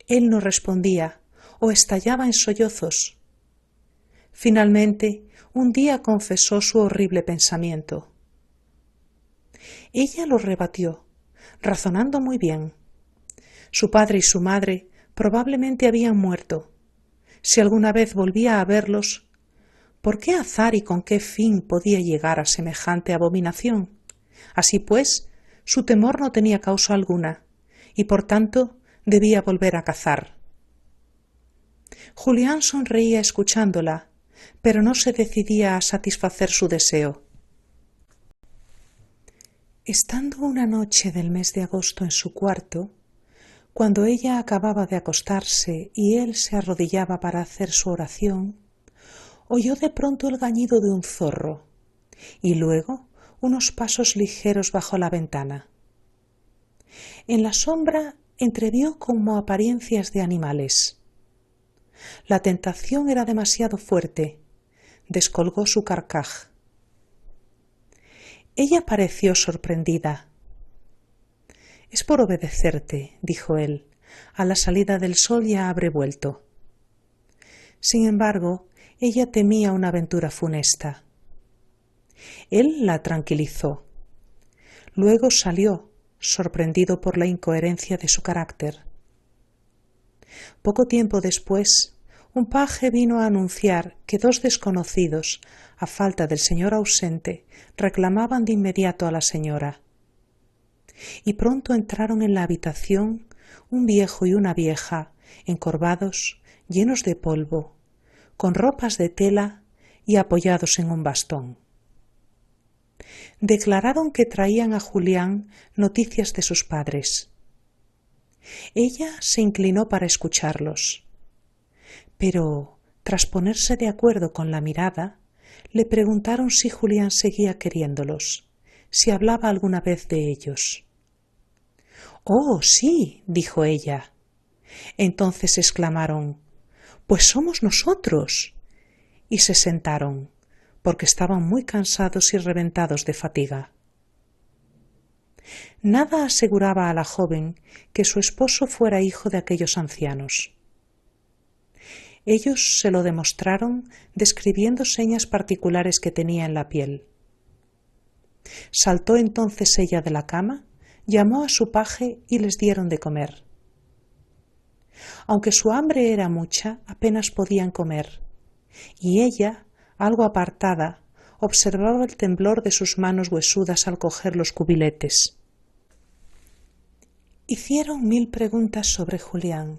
Él no respondía, o estallaba en sollozos. Finalmente, un día confesó su horrible pensamiento. Ella lo rebatió, razonando muy bien. Su padre y su madre probablemente habían muerto. Si alguna vez volvía a verlos, ¿por qué azar y con qué fin podía llegar a semejante abominación? Así pues, su temor no tenía causa alguna, y por tanto debía volver a cazar. Julián sonreía escuchándola, pero no se decidía a satisfacer su deseo. Estando una noche del mes de agosto en su cuarto, cuando ella acababa de acostarse y él se arrodillaba para hacer su oración, oyó de pronto el gañido de un zorro y luego unos pasos ligeros bajo la ventana. En la sombra entrevió como apariencias de animales. La tentación era demasiado fuerte. Descolgó su carcaj. Ella pareció sorprendida. «Es por obedecerte», dijo él. «A la salida del sol ya habré vuelto». Sin embargo, ella temía una aventura funesta. Él la tranquilizó. Luego salió, sorprendido por la incoherencia de su carácter. Poco tiempo después, un paje vino a anunciar que 2 desconocidos, a falta del señor ausente, reclamaban de inmediato a la señora. Y pronto entraron en la habitación un viejo y una vieja, encorvados, llenos de polvo, con ropas de tela y apoyados en un bastón. Declararon que traían a Julián noticias de sus padres. Ella se inclinó para escucharlos, pero, tras ponerse de acuerdo con la mirada, le preguntaron si Julián seguía queriéndolos, si hablaba alguna vez de ellos. «Oh, sí», dijo ella. Entonces exclamaron: «Pues somos nosotros», y se sentaron, porque estaban muy cansados y reventados de fatiga. Nada aseguraba a la joven que su esposo fuera hijo de aquellos ancianos. Ellos se lo demostraron describiendo señas particulares que tenía en la piel. Saltó entonces ella de la cama, llamó a su paje y les dieron de comer. Aunque su hambre era mucha, apenas podían comer, y ella, algo apartada, observaba el temblor de sus manos huesudas al coger los cubiletes. Hicieron 1000 preguntas sobre Julián.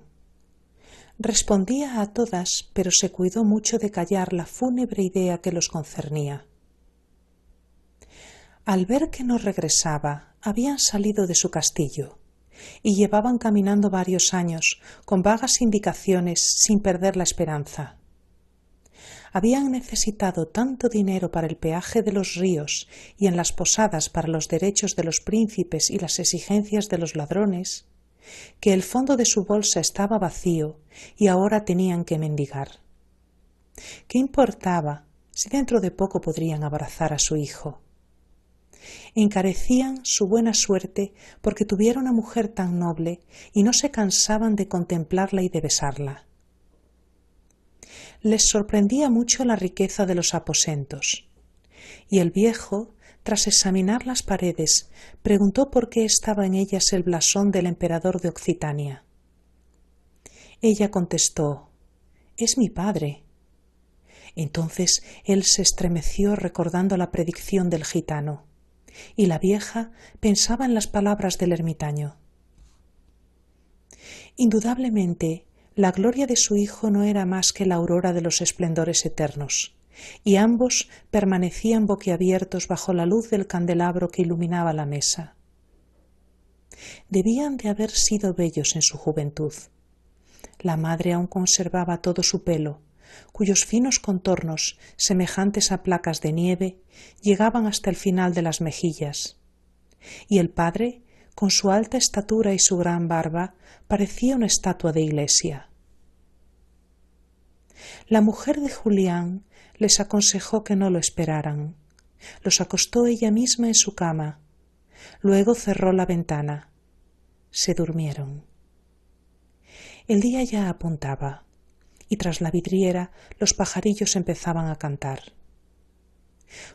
Respondía a todas, pero se cuidó mucho de callar la fúnebre idea que los concernía. Al ver que no regresaba, habían salido de su castillo y llevaban caminando varios años, con vagas indicaciones, sin perder la esperanza. Habían necesitado tanto dinero para el peaje de los ríos y en las posadas para los derechos de los príncipes y las exigencias de los ladrones, que el fondo de su bolsa estaba vacío y ahora tenían que mendigar. ¿Qué importaba si dentro de poco podrían abrazar a su hijo? Encarecían su buena suerte porque tuviera una mujer tan noble y no se cansaban de contemplarla y de besarla. Les sorprendía mucho la riqueza de los aposentos, y el viejo, tras examinar las paredes, preguntó por qué estaba en ellas el blasón del emperador de Occitania. Ella contestó: «Es mi padre». Entonces él se estremeció recordando la predicción del gitano, y la vieja pensaba en las palabras del ermitaño. Indudablemente, la gloria de su hijo no era más que la aurora de los esplendores eternos, y ambos permanecían boquiabiertos bajo la luz del candelabro que iluminaba la mesa. Debían de haber sido bellos en su juventud. La madre aún conservaba todo su pelo, cuyos finos contornos, semejantes a placas de nieve, llegaban hasta el final de las mejillas, y el padre, con su alta estatura y su gran barba, parecía una estatua de iglesia. La mujer de Julián les aconsejó que no lo esperaran. Los acostó ella misma en su cama. Luego cerró la ventana. Se durmieron. El día ya apuntaba, y tras la vidriera los pajarillos empezaban a cantar.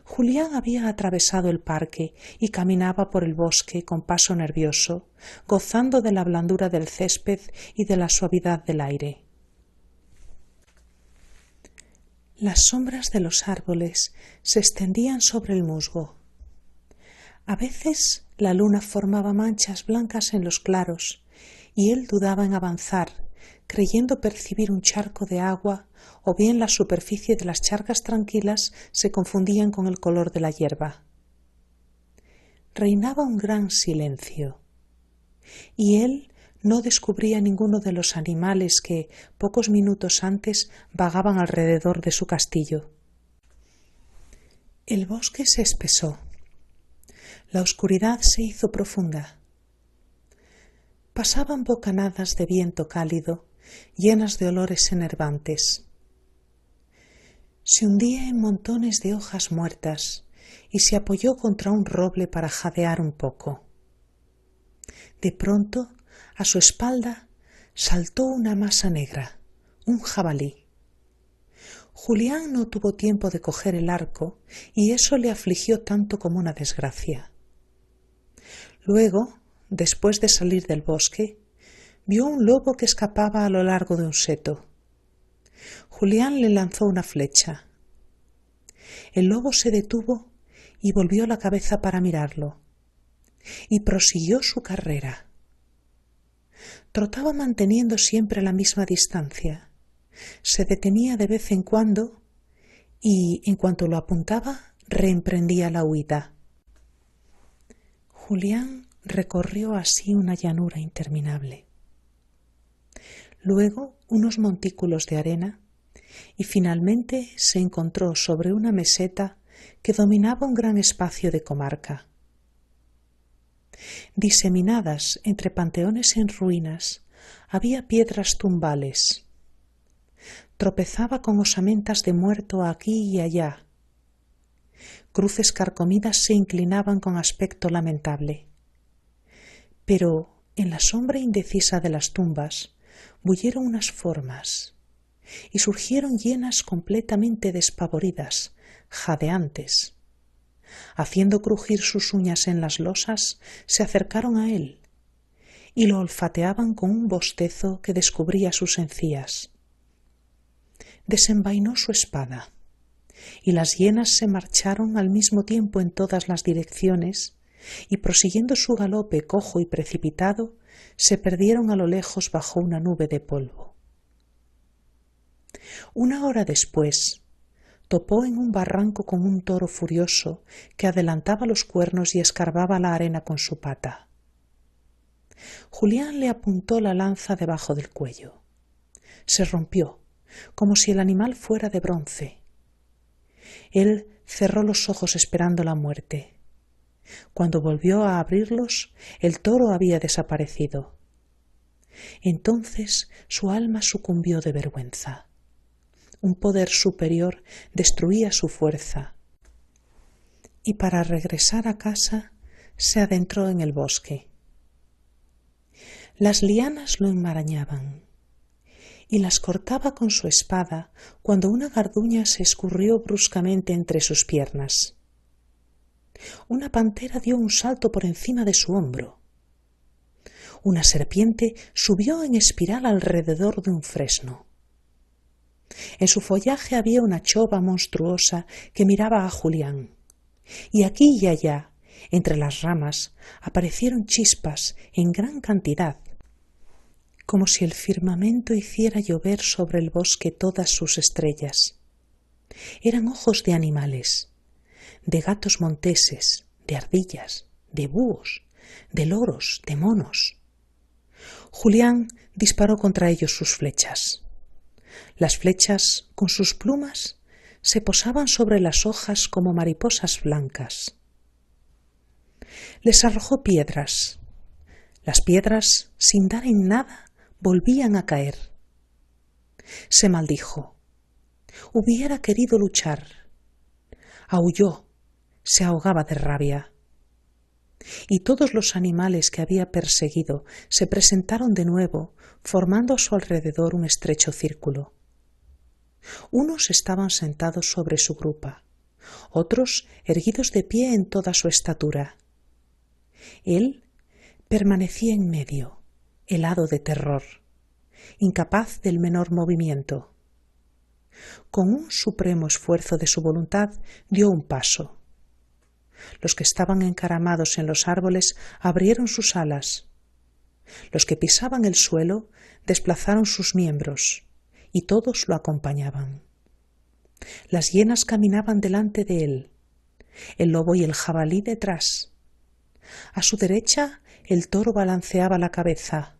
Julián había atravesado el parque y caminaba por el bosque con paso nervioso, gozando de la blandura del césped y de la suavidad del aire. Las sombras de los árboles se extendían sobre el musgo. A veces la luna formaba manchas blancas en los claros, y él dudaba en avanzar, creyendo percibir un charco de agua, o bien la superficie de las charcas tranquilas se confundían con el color de la hierba. Reinaba un gran silencio, y él no descubría ninguno de los animales que, pocos minutos antes, vagaban alrededor de su castillo. El bosque se espesó. La oscuridad se hizo profunda. Pasaban bocanadas de viento cálido, llenas de olores enervantes. Se hundía en montones de hojas muertas y se apoyó contra un roble para jadear un poco. De pronto, a su espalda, saltó una masa negra, un jabalí. Julián no tuvo tiempo de coger el arco y eso le afligió tanto como una desgracia. Luego, después de salir del bosque, vio un lobo que escapaba a lo largo de un seto. Julián le lanzó una flecha. El lobo se detuvo y volvió la cabeza para mirarlo, y prosiguió su carrera. Trotaba manteniendo siempre la misma distancia. Se detenía de vez en cuando y, en cuanto lo apuntaba, reemprendía la huida. Julián recorrió así una llanura interminable. Luego unos montículos de arena y finalmente se encontró sobre una meseta que dominaba un gran espacio de comarca. Diseminadas entre panteones en ruinas había piedras tumbales. Tropezaba con osamentas de muerto aquí y allá. Cruces carcomidas se inclinaban con aspecto lamentable. Pero en la sombra indecisa de las tumbas bullieron unas formas y surgieron hienas completamente despavoridas, jadeantes. Haciendo crujir sus uñas en las losas, se acercaron a él y lo olfateaban con un bostezo que descubría sus encías. Desenvainó su espada y las hienas se marcharon al mismo tiempo en todas las direcciones y, prosiguiendo su galope cojo y precipitado, se perdieron a lo lejos bajo una nube de polvo. Una hora después, topó en un barranco con un toro furioso que adelantaba los cuernos y escarbaba la arena con su pata. Julián le apuntó la lanza debajo del cuello. Se rompió, como si el animal fuera de bronce. Él cerró los ojos esperando la muerte. Cuando volvió a abrirlos, el toro había desaparecido. Entonces su alma sucumbió de vergüenza. Un poder superior destruía su fuerza, y para regresar a casa se adentró en el bosque. Las lianas lo enmarañaban, y las cortaba con su espada cuando una garduña se escurrió bruscamente entre sus piernas. Una pantera dio un salto por encima de su hombro. Una serpiente subió en espiral alrededor de un fresno. En su follaje había una chova monstruosa que miraba a Julián, y aquí y allá, entre las ramas, aparecieron chispas en gran cantidad, como si el firmamento hiciera llover sobre el bosque todas sus estrellas. Eran ojos de animales, de gatos monteses, de ardillas, de búhos, de loros, de monos. Julián disparó contra ellos sus flechas. Las flechas, con sus plumas, se posaban sobre las hojas como mariposas blancas. Les arrojó piedras. Las piedras, sin dar en nada, volvían a caer. Se maldijo. Hubiera querido luchar. Aulló, se ahogaba de rabia. Y todos los animales que había perseguido se presentaron de nuevo, formando a su alrededor un estrecho círculo. Unos estaban sentados sobre su grupa, otros erguidos de pie en toda su estatura. Él permanecía en medio, helado de terror, incapaz del menor movimiento. Con un supremo esfuerzo de su voluntad dio un paso. Los que estaban encaramados en los árboles abrieron sus alas. Los que pisaban el suelo desplazaron sus miembros, y todos lo acompañaban. Las hienas caminaban delante de él, el lobo y el jabalí detrás. A su derecha el toro balanceaba la cabeza,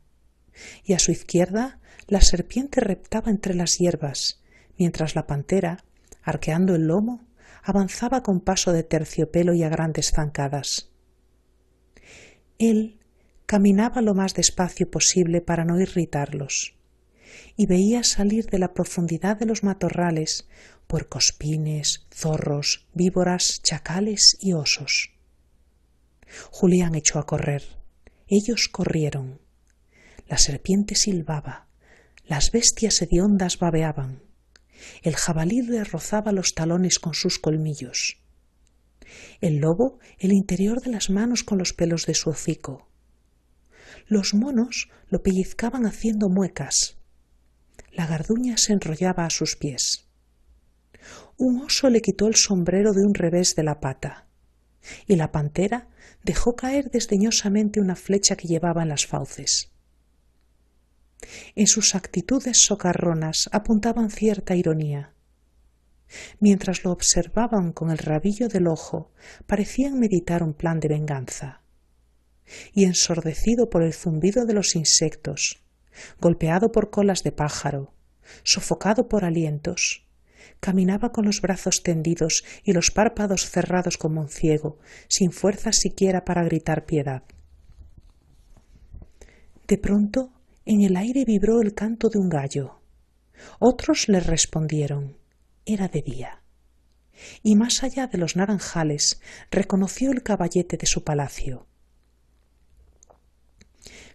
y a su izquierda la serpiente reptaba entre las hierbas, mientras la pantera, arqueando el lomo, avanzaba con paso de terciopelo y a grandes zancadas. Él caminaba lo más despacio posible para no irritarlos, y veía salir de la profundidad de los matorrales puercoespines, zorros, víboras, chacales y osos. Julián echó a correr. Ellos corrieron. La serpiente silbaba, las bestias hediondas babeaban. El jabalí le rozaba los talones con sus colmillos. El lobo el interior de las manos con los pelos de su hocico. Los monos lo pellizcaban haciendo muecas. La garduña se enrollaba a sus pies. Un oso le quitó el sombrero de un revés de la pata, y la pantera dejó caer desdeñosamente una flecha que llevaba en las fauces. En sus actitudes socarronas apuntaban cierta ironía. Mientras lo observaban con el rabillo del ojo, parecían meditar un plan de venganza. Y ensordecido por el zumbido de los insectos, golpeado por colas de pájaro, sofocado por alientos, caminaba con los brazos tendidos y los párpados cerrados como un ciego, sin fuerzas siquiera para gritar piedad. De pronto, en el aire vibró el canto de un gallo. Otros le respondieron. Era de día. Y más allá de los naranjales reconoció el caballete de su palacio.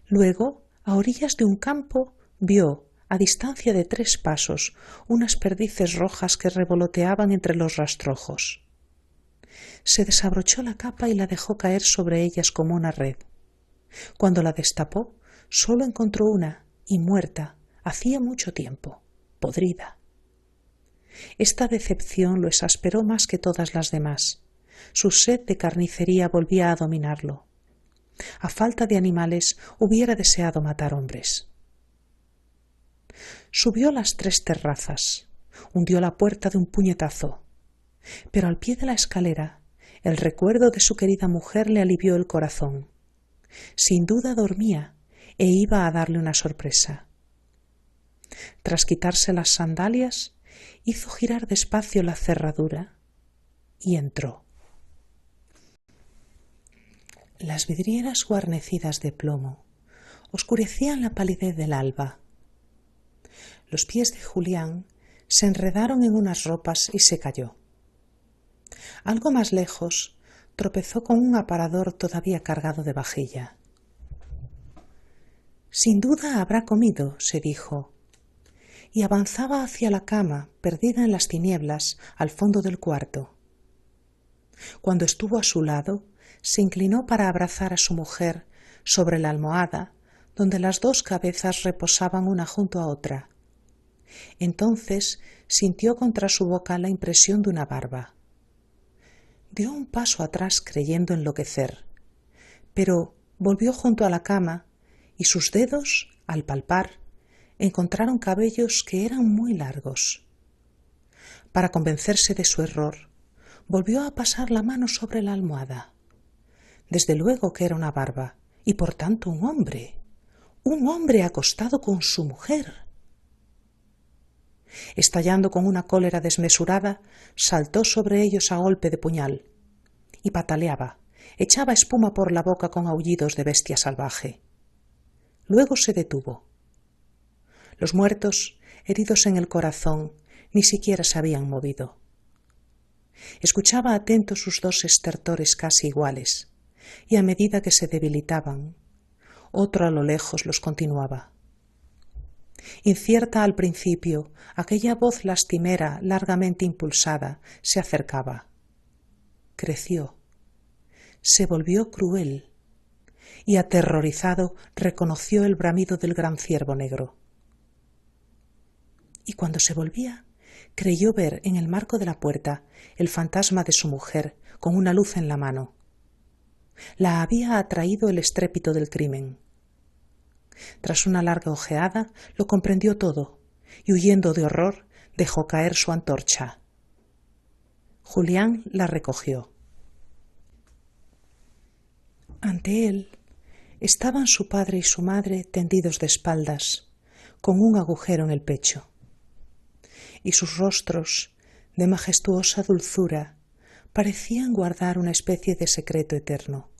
Luego, a orillas de un campo, vio, a distancia de 3 pasos, unas perdices rojas que revoloteaban entre los rastrojos. Se desabrochó la capa y la dejó caer sobre ellas como una red. Cuando la destapó, solo encontró una, y muerta, hacía mucho tiempo, podrida. Esta decepción lo exasperó más que todas las demás. Su sed de carnicería volvía a dominarlo. A falta de animales, hubiera deseado matar hombres. Subió las 3 terrazas, hundió la puerta de un puñetazo, pero al pie de la escalera, el recuerdo de su querida mujer le alivió el corazón. Sin duda dormía e iba a darle una sorpresa. Tras quitarse las sandalias, hizo girar despacio la cerradura y entró. Las vidrieras guarnecidas de plomo oscurecían la palidez del alba. Los pies de Julián se enredaron en unas ropas y se cayó. Algo más lejos tropezó con un aparador todavía cargado de vajilla. Sin duda habrá comido, se dijo, y avanzaba hacia la cama, perdida en las tinieblas, al fondo del cuarto. Cuando estuvo a su lado, se inclinó para abrazar a su mujer sobre la almohada, donde las dos cabezas reposaban una junto a otra. Entonces sintió contra su boca la impresión de una barba. Dio un paso atrás creyendo enloquecer, pero volvió junto a la cama y sus dedos, al palpar, encontraron cabellos que eran muy largos. Para convencerse de su error, volvió a pasar la mano sobre la almohada. Desde luego que era una barba, y por tanto un hombre acostado con su mujer. Estallando con una cólera desmesurada, saltó sobre ellos a golpe de puñal, y pataleaba, echaba espuma por la boca con aullidos de bestia salvaje. Luego se detuvo. Los muertos, heridos en el corazón, ni siquiera se habían movido. Escuchaba atento sus dos estertores casi iguales, y a medida que se debilitaban, otro a lo lejos los continuaba. Incierta al principio, aquella voz lastimera, largamente impulsada, se acercaba. Creció. Se volvió cruel, y aterrorizado reconoció el bramido del gran ciervo negro. Y cuando se volvía, creyó ver en el marco de la puerta el fantasma de su mujer con una luz en la mano. La había atraído el estrépito del crimen. Tras una larga ojeada, lo comprendió todo, y huyendo de horror, dejó caer su antorcha. Julián la recogió. Ante él estaban su padre y su madre tendidos de espaldas, con un agujero en el pecho, y sus rostros, de majestuosa dulzura, parecían guardar una especie de secreto eterno.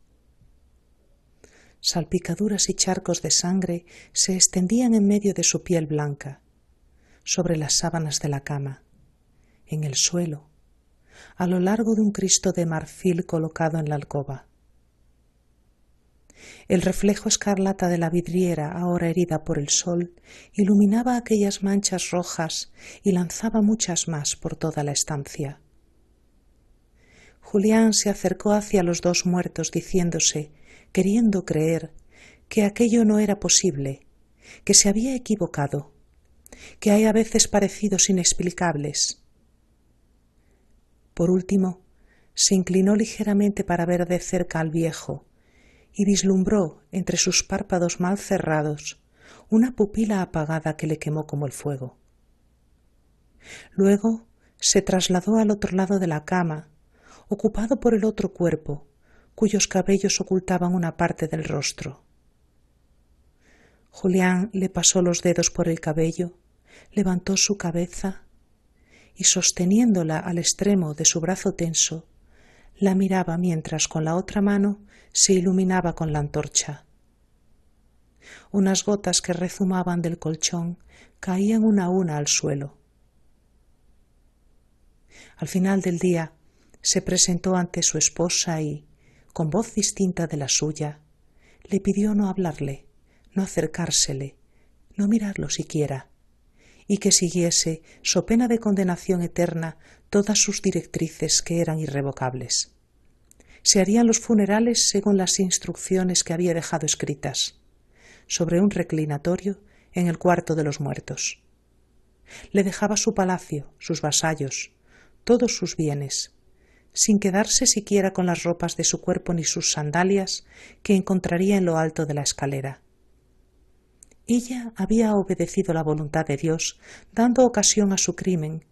Salpicaduras y charcos de sangre se extendían en medio de su piel blanca, sobre las sábanas de la cama, en el suelo, a lo largo de un Cristo de marfil colocado en la alcoba. El reflejo escarlata de la vidriera, ahora herida por el sol, iluminaba aquellas manchas rojas y lanzaba muchas más por toda la estancia. Julián se acercó hacia los dos muertos diciéndose, queriendo creer, que aquello no era posible, que se había equivocado, que hay a veces parecidos inexplicables. Por último, se inclinó ligeramente para ver de cerca al viejo y vislumbró entre sus párpados mal cerrados una pupila apagada que le quemó como el fuego. Luego se trasladó al otro lado de la cama, ocupado por el otro cuerpo, cuyos cabellos ocultaban una parte del rostro. Julián le pasó los dedos por el cabello, levantó su cabeza y, sosteniéndola al extremo de su brazo tenso, la miraba mientras con la otra mano se iluminaba con la antorcha. Unas gotas que rezumaban del colchón caían una a una al suelo. Al final del día se presentó ante su esposa y, con voz distinta de la suya, le pidió no hablarle, no acercársele, no mirarlo siquiera, y que siguiese, so pena de condenación eterna, todas sus directrices que eran irrevocables. Se harían los funerales según las instrucciones que había dejado escritas, sobre un reclinatorio en el cuarto de los muertos. Le dejaba su palacio, sus vasallos, todos sus bienes, sin quedarse siquiera con las ropas de su cuerpo ni sus sandalias que encontraría en lo alto de la escalera. Ella había obedecido la voluntad de Dios, dando ocasión a su crimen,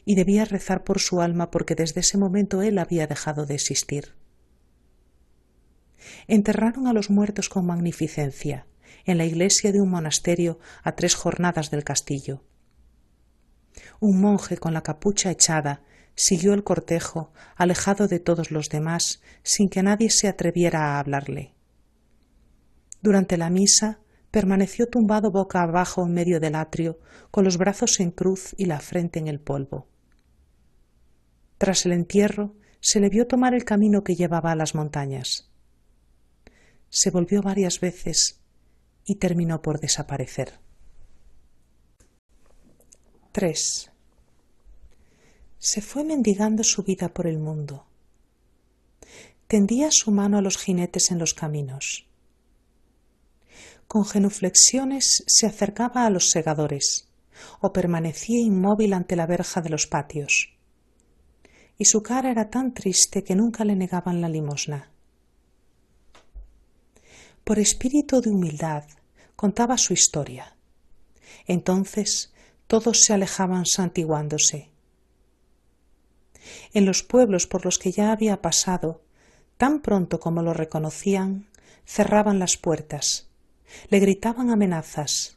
y debía rezar por su alma porque desde ese momento él había dejado de existir. Enterraron a los muertos con magnificencia, en la iglesia de un monasterio a 3 jornadas del castillo. Un monje con la capucha echada siguió el cortejo, alejado de todos los demás, sin que nadie se atreviera a hablarle. Durante la misa permaneció tumbado boca abajo en medio del atrio, con los brazos en cruz y la frente en el polvo. Tras el entierro, se le vio tomar el camino que llevaba a las montañas. Se volvió varias veces y terminó por desaparecer. 3. Se fue mendigando su vida por el mundo. Tendía su mano a los jinetes en los caminos. Con genuflexiones se acercaba a los segadores o permanecía inmóvil ante la verja de los patios. Y su cara era tan triste que nunca le negaban la limosna. Por espíritu de humildad contaba su historia. Entonces todos se alejaban santiguándose. En los pueblos por los que ya había pasado, tan pronto como lo reconocían, cerraban las puertas, le gritaban amenazas,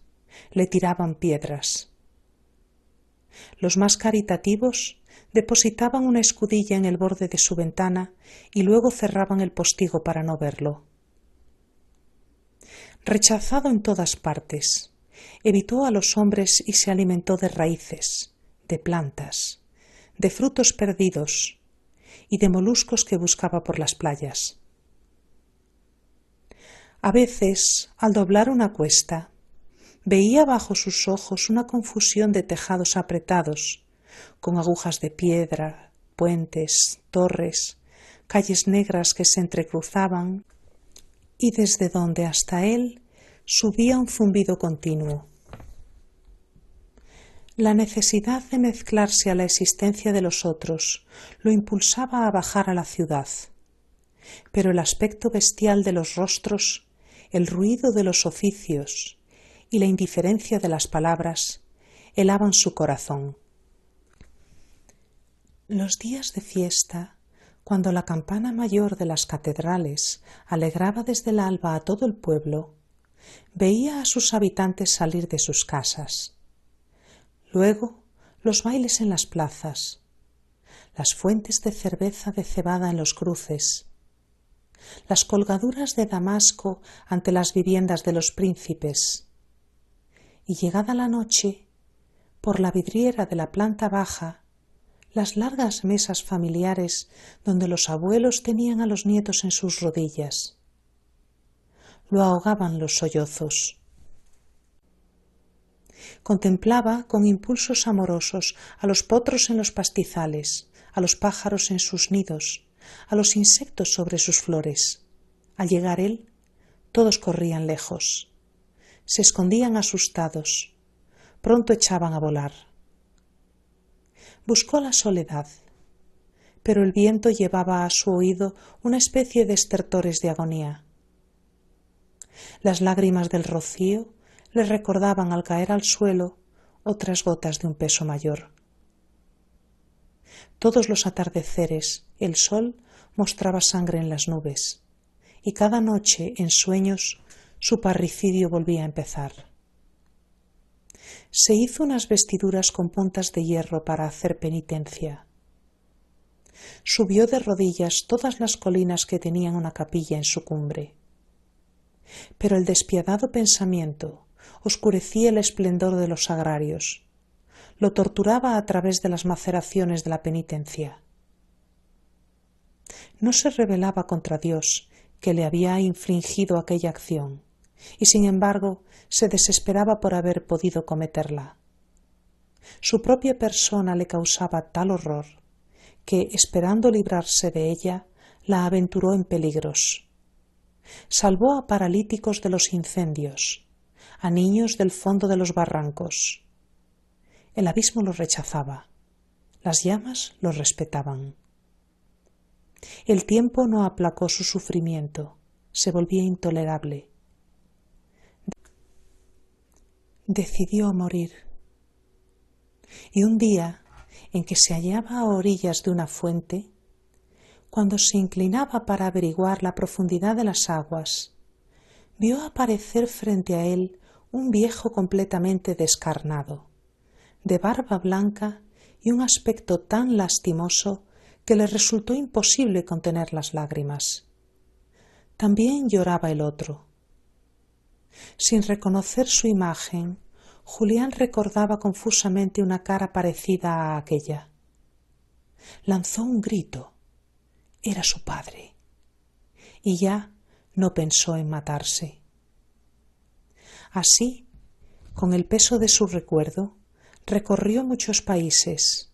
le tiraban piedras. Los más caritativos depositaban una escudilla en el borde de su ventana y luego cerraban el postigo para no verlo. Rechazado en todas partes, evitó a los hombres y se alimentó de raíces, de plantas, de frutos perdidos y de moluscos que buscaba por las playas. A veces, al doblar una cuesta, veía bajo sus ojos una confusión de tejados apretados, con agujas de piedra, puentes, torres, calles negras que se entrecruzaban, y desde donde hasta él subía un zumbido continuo. La necesidad de mezclarse a la existencia de los otros lo impulsaba a bajar a la ciudad, pero el aspecto bestial de los rostros, el ruido de los oficios y la indiferencia de las palabras helaban su corazón. Los días de fiesta, cuando la campana mayor de las catedrales alegraba desde el alba a todo el pueblo, veía a sus habitantes salir de sus casas. Luego, los bailes en las plazas, las fuentes de cerveza de cebada en los cruces, las colgaduras de damasco ante las viviendas de los príncipes, y llegada la noche, por la vidriera de la planta baja, las largas mesas familiares donde los abuelos tenían a los nietos en sus rodillas. Lo ahogaban los sollozos. Contemplaba con impulsos amorosos a los potros en los pastizales, a los pájaros en sus nidos, a los insectos sobre sus flores. Al llegar él, todos corrían lejos. Se escondían asustados. Pronto echaban a volar. Buscó la soledad, pero el viento llevaba a su oído una especie de estertores de agonía. Las lágrimas del rocío le recordaban al caer al suelo otras gotas de un peso mayor. Todos los atardeceres el sol mostraba sangre en las nubes, y cada noche en sueños su parricidio volvía a empezar. Se hizo unas vestiduras con puntas de hierro para hacer penitencia. Subió de rodillas todas las colinas que tenían una capilla en su cumbre. Pero el despiadado pensamiento oscurecía el esplendor de los sagrarios, lo torturaba a través de las maceraciones de la penitencia. No se rebelaba contra Dios, que le había infligido aquella acción, y sin embargo se desesperaba por haber podido cometerla. Su propia persona le causaba tal horror que, esperando librarse de ella, la aventuró en peligros. Salvó a paralíticos de los incendios, a niños del fondo de los barrancos. El abismo los rechazaba, las llamas los respetaban. El tiempo no aplacó su sufrimiento, se volvía intolerable. Decidió morir. Y un día, en que se hallaba a orillas de una fuente, cuando se inclinaba para averiguar la profundidad de las aguas, vio aparecer frente a él un viejo completamente descarnado, de barba blanca y un aspecto tan lastimoso que le resultó imposible contener las lágrimas. También lloraba el otro. Sin reconocer su imagen, Julián recordaba confusamente una cara parecida a aquella. Lanzó un grito. Era su padre. Y ya no pensó en matarse. Así, con el peso de su recuerdo, recorrió muchos países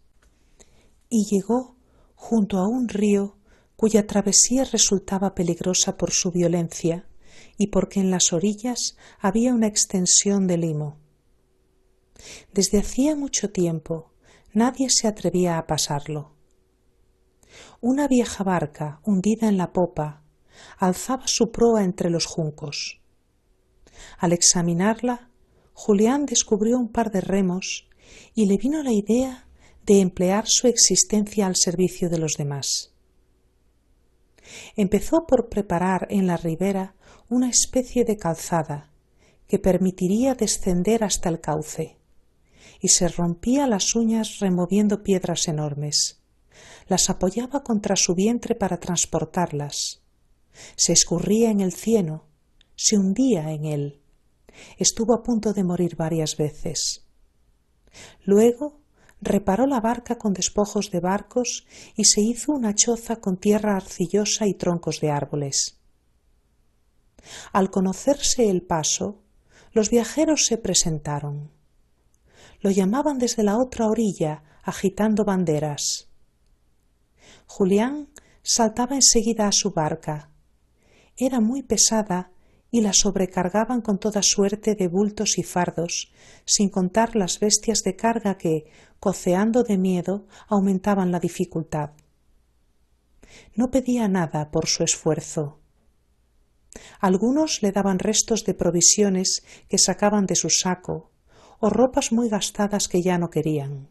y llegó junto a un río cuya travesía resultaba peligrosa por su violencia y porque en las orillas había una extensión de limo. Desde hacía mucho tiempo nadie se atrevía a pasarlo. Una vieja barca, hundida en la popa, alzaba su proa entre los juncos. Al examinarla, Julián descubrió un par de remos y le vino la idea de emplear su existencia al servicio de los demás. Empezó por preparar en la ribera una especie de calzada que permitiría descender hasta el cauce, y se rompía las uñas removiendo piedras enormes. Las apoyaba contra su vientre para transportarlas. Se escurría en el cieno, se hundía en él. Estuvo a punto de morir varias veces. Luego reparó la barca con despojos de barcos y se hizo una choza con tierra arcillosa y troncos de árboles. Al conocerse el paso, los viajeros se presentaron. Lo llamaban desde la otra orilla, agitando banderas. Julián saltaba enseguida a su barca. Era muy pesada y la sobrecargaban con toda suerte de bultos y fardos, sin contar las bestias de carga que, coceando de miedo, aumentaban la dificultad. No pedía nada por su esfuerzo. Algunos le daban restos de provisiones que sacaban de su saco, o ropas muy gastadas que ya no querían.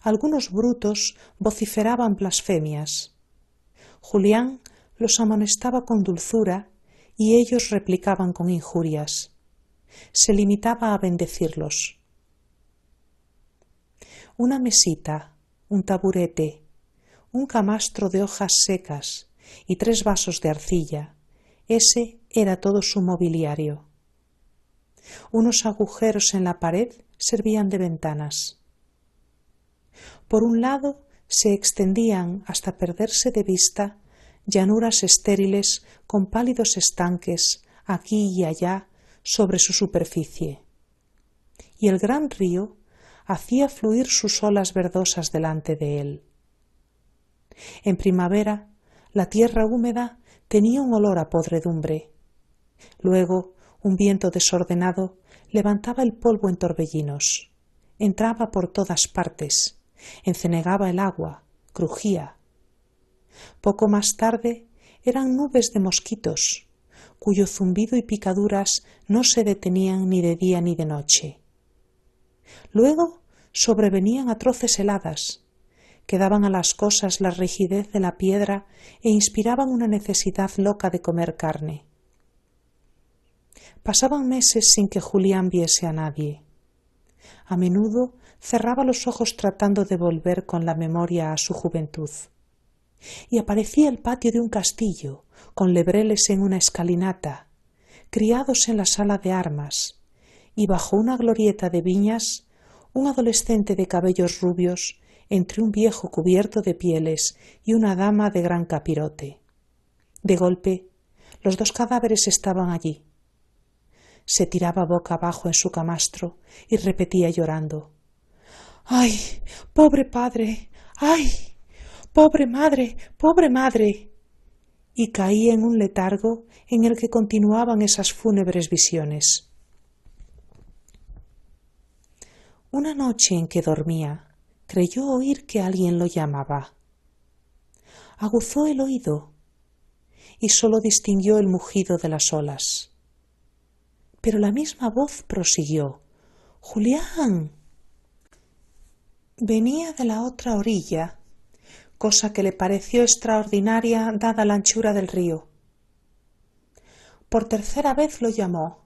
Algunos brutos vociferaban blasfemias. Julián los amonestaba con dulzura y ellos replicaban con injurias. Se limitaba a bendecirlos. Una mesita, un taburete, un camastro de hojas secas y 3 vasos de arcilla, ese era todo su mobiliario. Unos agujeros en la pared servían de ventanas. Por un lado se extendían hasta perderse de vista llanuras estériles con pálidos estanques aquí y allá sobre su superficie. Y el gran río hacía fluir sus olas verdosas delante de él. En primavera, la tierra húmeda tenía un olor a podredumbre. Luego, un viento desordenado levantaba el polvo en torbellinos. Entraba por todas partes, encenegaba el agua, crujía. Poco más tarde eran nubes de mosquitos, cuyo zumbido y picaduras no se detenían ni de día ni de noche. Luego sobrevenían atroces heladas, que daban a las cosas la rigidez de la piedra e inspiraban una necesidad loca de comer carne. Pasaban meses sin que Julián viese a nadie. A menudo cerraba los ojos tratando de volver con la memoria a su juventud. Y aparecía el patio de un castillo, con lebreles en una escalinata, criados en la sala de armas, y bajo una glorieta de viñas, un adolescente de cabellos rubios entre un viejo cubierto de pieles y una dama de gran capirote. De golpe, los 2 cadáveres estaban allí. Se tiraba boca abajo en su camastro y repetía llorando: «¡Ay, pobre padre! ¡Ay! ¡Pobre madre! ¡Pobre madre!». Y caía en un letargo en el que continuaban esas fúnebres visiones. Una noche en que dormía, creyó oír que alguien lo llamaba. Aguzó el oído y sólo distinguió el mugido de las olas. Pero la misma voz prosiguió: «¡Julián!». Venía de la otra orilla, cosa que le pareció extraordinaria dada la anchura del río. Por 3ª vez lo llamó: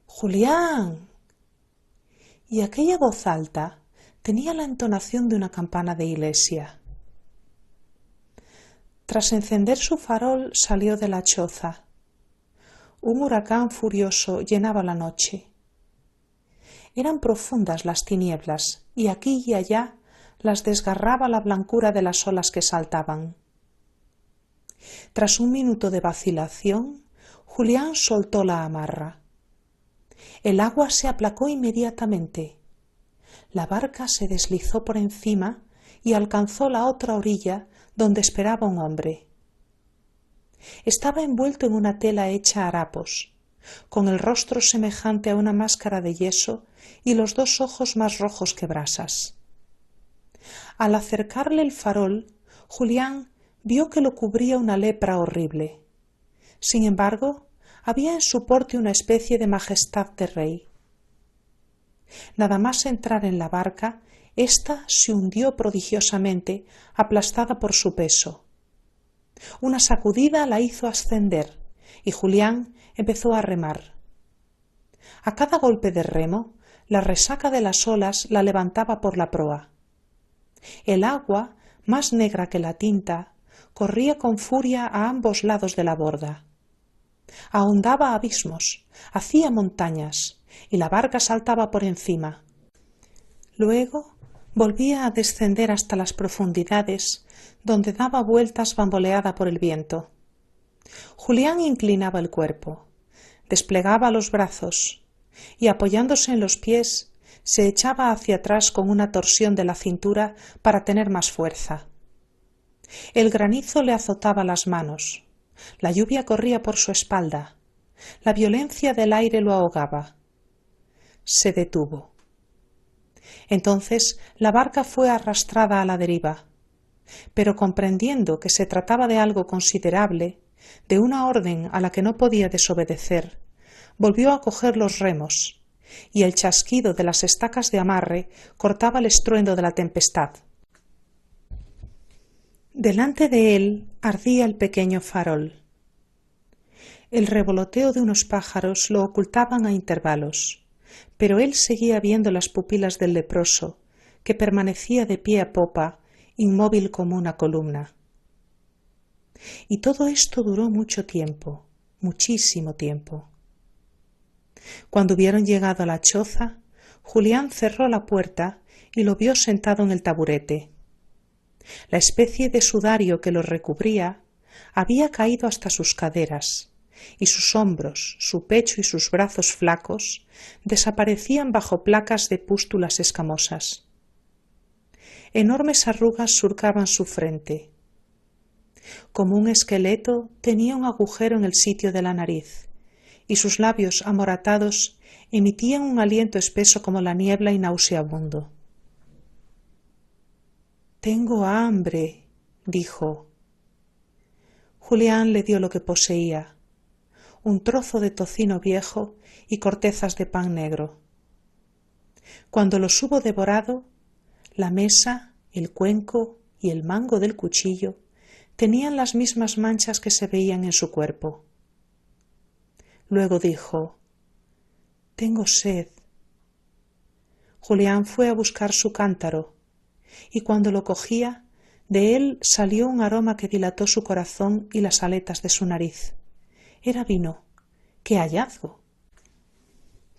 «¡Julián!». Y aquella voz alta tenía la entonación de una campana de iglesia. Tras encender su farol salió de la choza. Un huracán furioso llenaba la noche. Eran profundas las tinieblas, y aquí y allá las desgarraba la blancura de las olas que saltaban. Tras un minuto de vacilación, Julián soltó la amarra. El agua se aplacó inmediatamente. La barca se deslizó por encima y alcanzó la otra orilla donde esperaba un hombre. Estaba envuelto en una tela hecha harapos, con el rostro semejante a una máscara de yeso y los dos ojos más rojos que brasas. Al acercarle el farol, Julián vio que lo cubría una lepra horrible. Sin embargo, había en su porte una especie de majestad de rey. Nada más entrar en la barca, ésta se hundió prodigiosamente, aplastada por su peso. Una sacudida la hizo ascender, y Julián empezó a remar. A cada golpe de remo, la resaca de las olas la levantaba por la proa. El agua, más negra que la tinta, corría con furia a ambos lados de la borda. Ahondaba abismos, hacía montañas, y la barca saltaba por encima. Luego volvía a descender hasta las profundidades, donde daba vueltas bamboleada por el viento. Julián inclinaba el cuerpo, desplegaba los brazos, y apoyándose en los pies, se echaba hacia atrás con una torsión de la cintura para tener más fuerza. El granizo le azotaba las manos, la lluvia corría por su espalda, la violencia del aire lo ahogaba. Se detuvo. Entonces la barca fue arrastrada a la deriva, pero comprendiendo que se trataba de algo considerable, de una orden a la que no podía desobedecer, volvió a coger los remos, y el chasquido de las estacas de amarre cortaba el estruendo de la tempestad. Delante de él ardía el pequeño farol. El revoloteo de unos pájaros lo ocultaban a intervalos, pero él seguía viendo las pupilas del leproso, que permanecía de pie a popa, inmóvil como una columna. Y todo esto duró mucho tiempo, muchísimo tiempo. Cuando hubieron llegado a la choza, Julián cerró la puerta y lo vio sentado en el taburete. La especie de sudario que lo recubría había caído hasta sus caderas, y sus hombros, su pecho y sus brazos flacos desaparecían bajo placas de pústulas escamosas. Enormes arrugas surcaban su frente. Como un esqueleto tenía un agujero en el sitio de la nariz, y sus labios amoratados emitían un aliento espeso como la niebla y nauseabundo. «Tengo hambre», dijo. Julián le dio lo que poseía, un trozo de tocino viejo y cortezas de pan negro. Cuando los hubo devorado, la mesa, el cuenco y el mango del cuchillo tenían las mismas manchas que se veían en su cuerpo. Luego dijo: «Tengo sed». Julián fue a buscar su cántaro, y cuando lo cogía, de él salió un aroma que dilató su corazón y las aletas de su nariz. Era vino. ¡Qué hallazgo!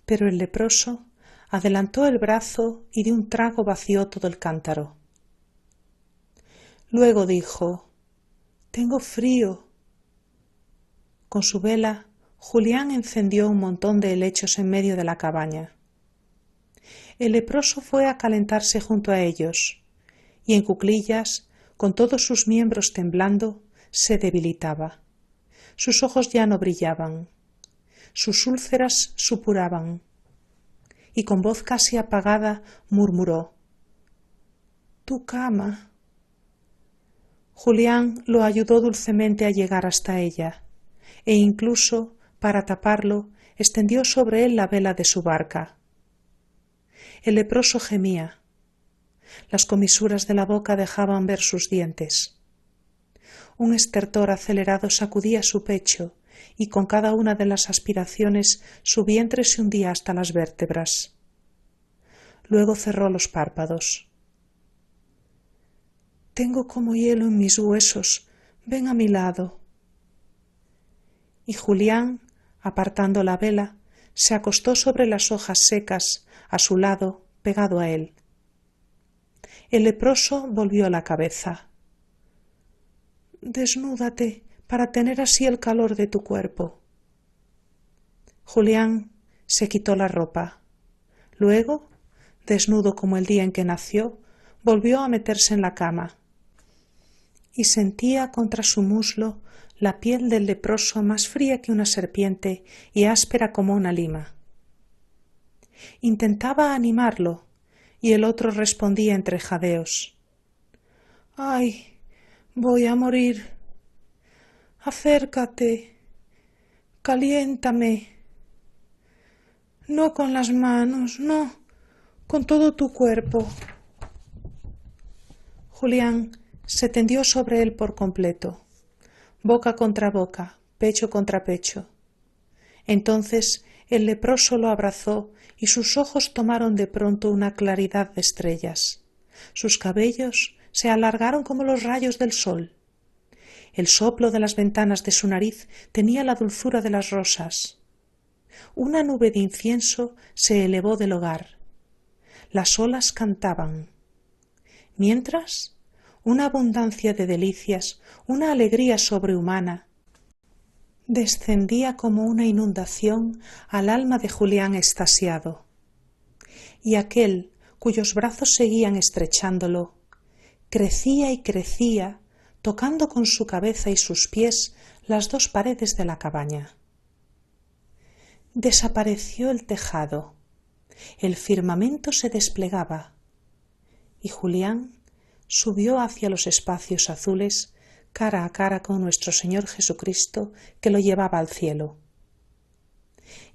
Pero el leproso adelantó el brazo y de un trago vació todo el cántaro. Luego dijo: «Tengo frío». Con su vela, Julián encendió un montón de helechos en medio de la cabaña. El leproso fue a calentarse junto a ellos, y en cuclillas, con todos sus miembros temblando, se debilitaba. Sus ojos ya no brillaban, sus úlceras supuraban, y con voz casi apagada murmuró: «Tu cama». Julián lo ayudó dulcemente a llegar hasta ella, e incluso, para taparlo, extendió sobre él la vela de su barca. El leproso gemía. Las comisuras de la boca dejaban ver sus dientes. Un estertor acelerado sacudía su pecho, y con cada una de las aspiraciones su vientre se hundía hasta las vértebras. Luego cerró los párpados. «Tengo como hielo en mis huesos, ven a mi lado». Y Julián, Apartando la vela, se acostó sobre las hojas secas, a su lado, pegado a él. El leproso volvió la cabeza. «Desnúdate para tener así el calor de tu cuerpo». Julián se quitó la ropa. Luego, desnudo como el día en que nació, volvió a meterse en la cama y sentía contra su muslo la piel del leproso más fría que una serpiente y áspera como una lima. Intentaba animarlo y el otro respondía entre jadeos: «¡Ay, voy a morir! Acércate, caliéntame. No con las manos, no, con todo tu cuerpo». Julián se tendió sobre él por completo, boca contra boca, pecho contra pecho. Entonces el leproso lo abrazó y sus ojos tomaron de pronto una claridad de estrellas. Sus cabellos se alargaron como los rayos del sol. El soplo de las ventanas de su nariz tenía la dulzura de las rosas. Una nube de incienso se elevó del hogar. Las olas cantaban. Mientras, una abundancia de delicias, una alegría sobrehumana, descendía como una inundación al alma de Julián extasiado. Y aquel, cuyos brazos seguían estrechándolo, crecía y crecía, tocando con su cabeza y sus pies las dos paredes de la cabaña. Desapareció el tejado, el firmamento se desplegaba, y Julián subió hacia los espacios azules, cara a cara con nuestro Señor Jesucristo, que lo llevaba al cielo.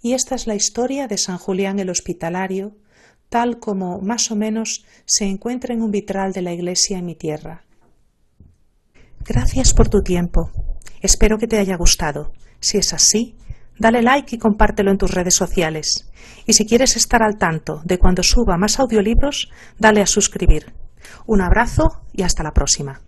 Y esta es la historia de San Julián el Hospitalario, tal como más o menos se encuentra en un vitral de la iglesia en mi tierra. Gracias por tu tiempo. Espero que te haya gustado. Si es así, dale like y compártelo en tus redes sociales. Y si quieres estar al tanto de cuando suba más audiolibros, dale a suscribir. Un abrazo y hasta la próxima.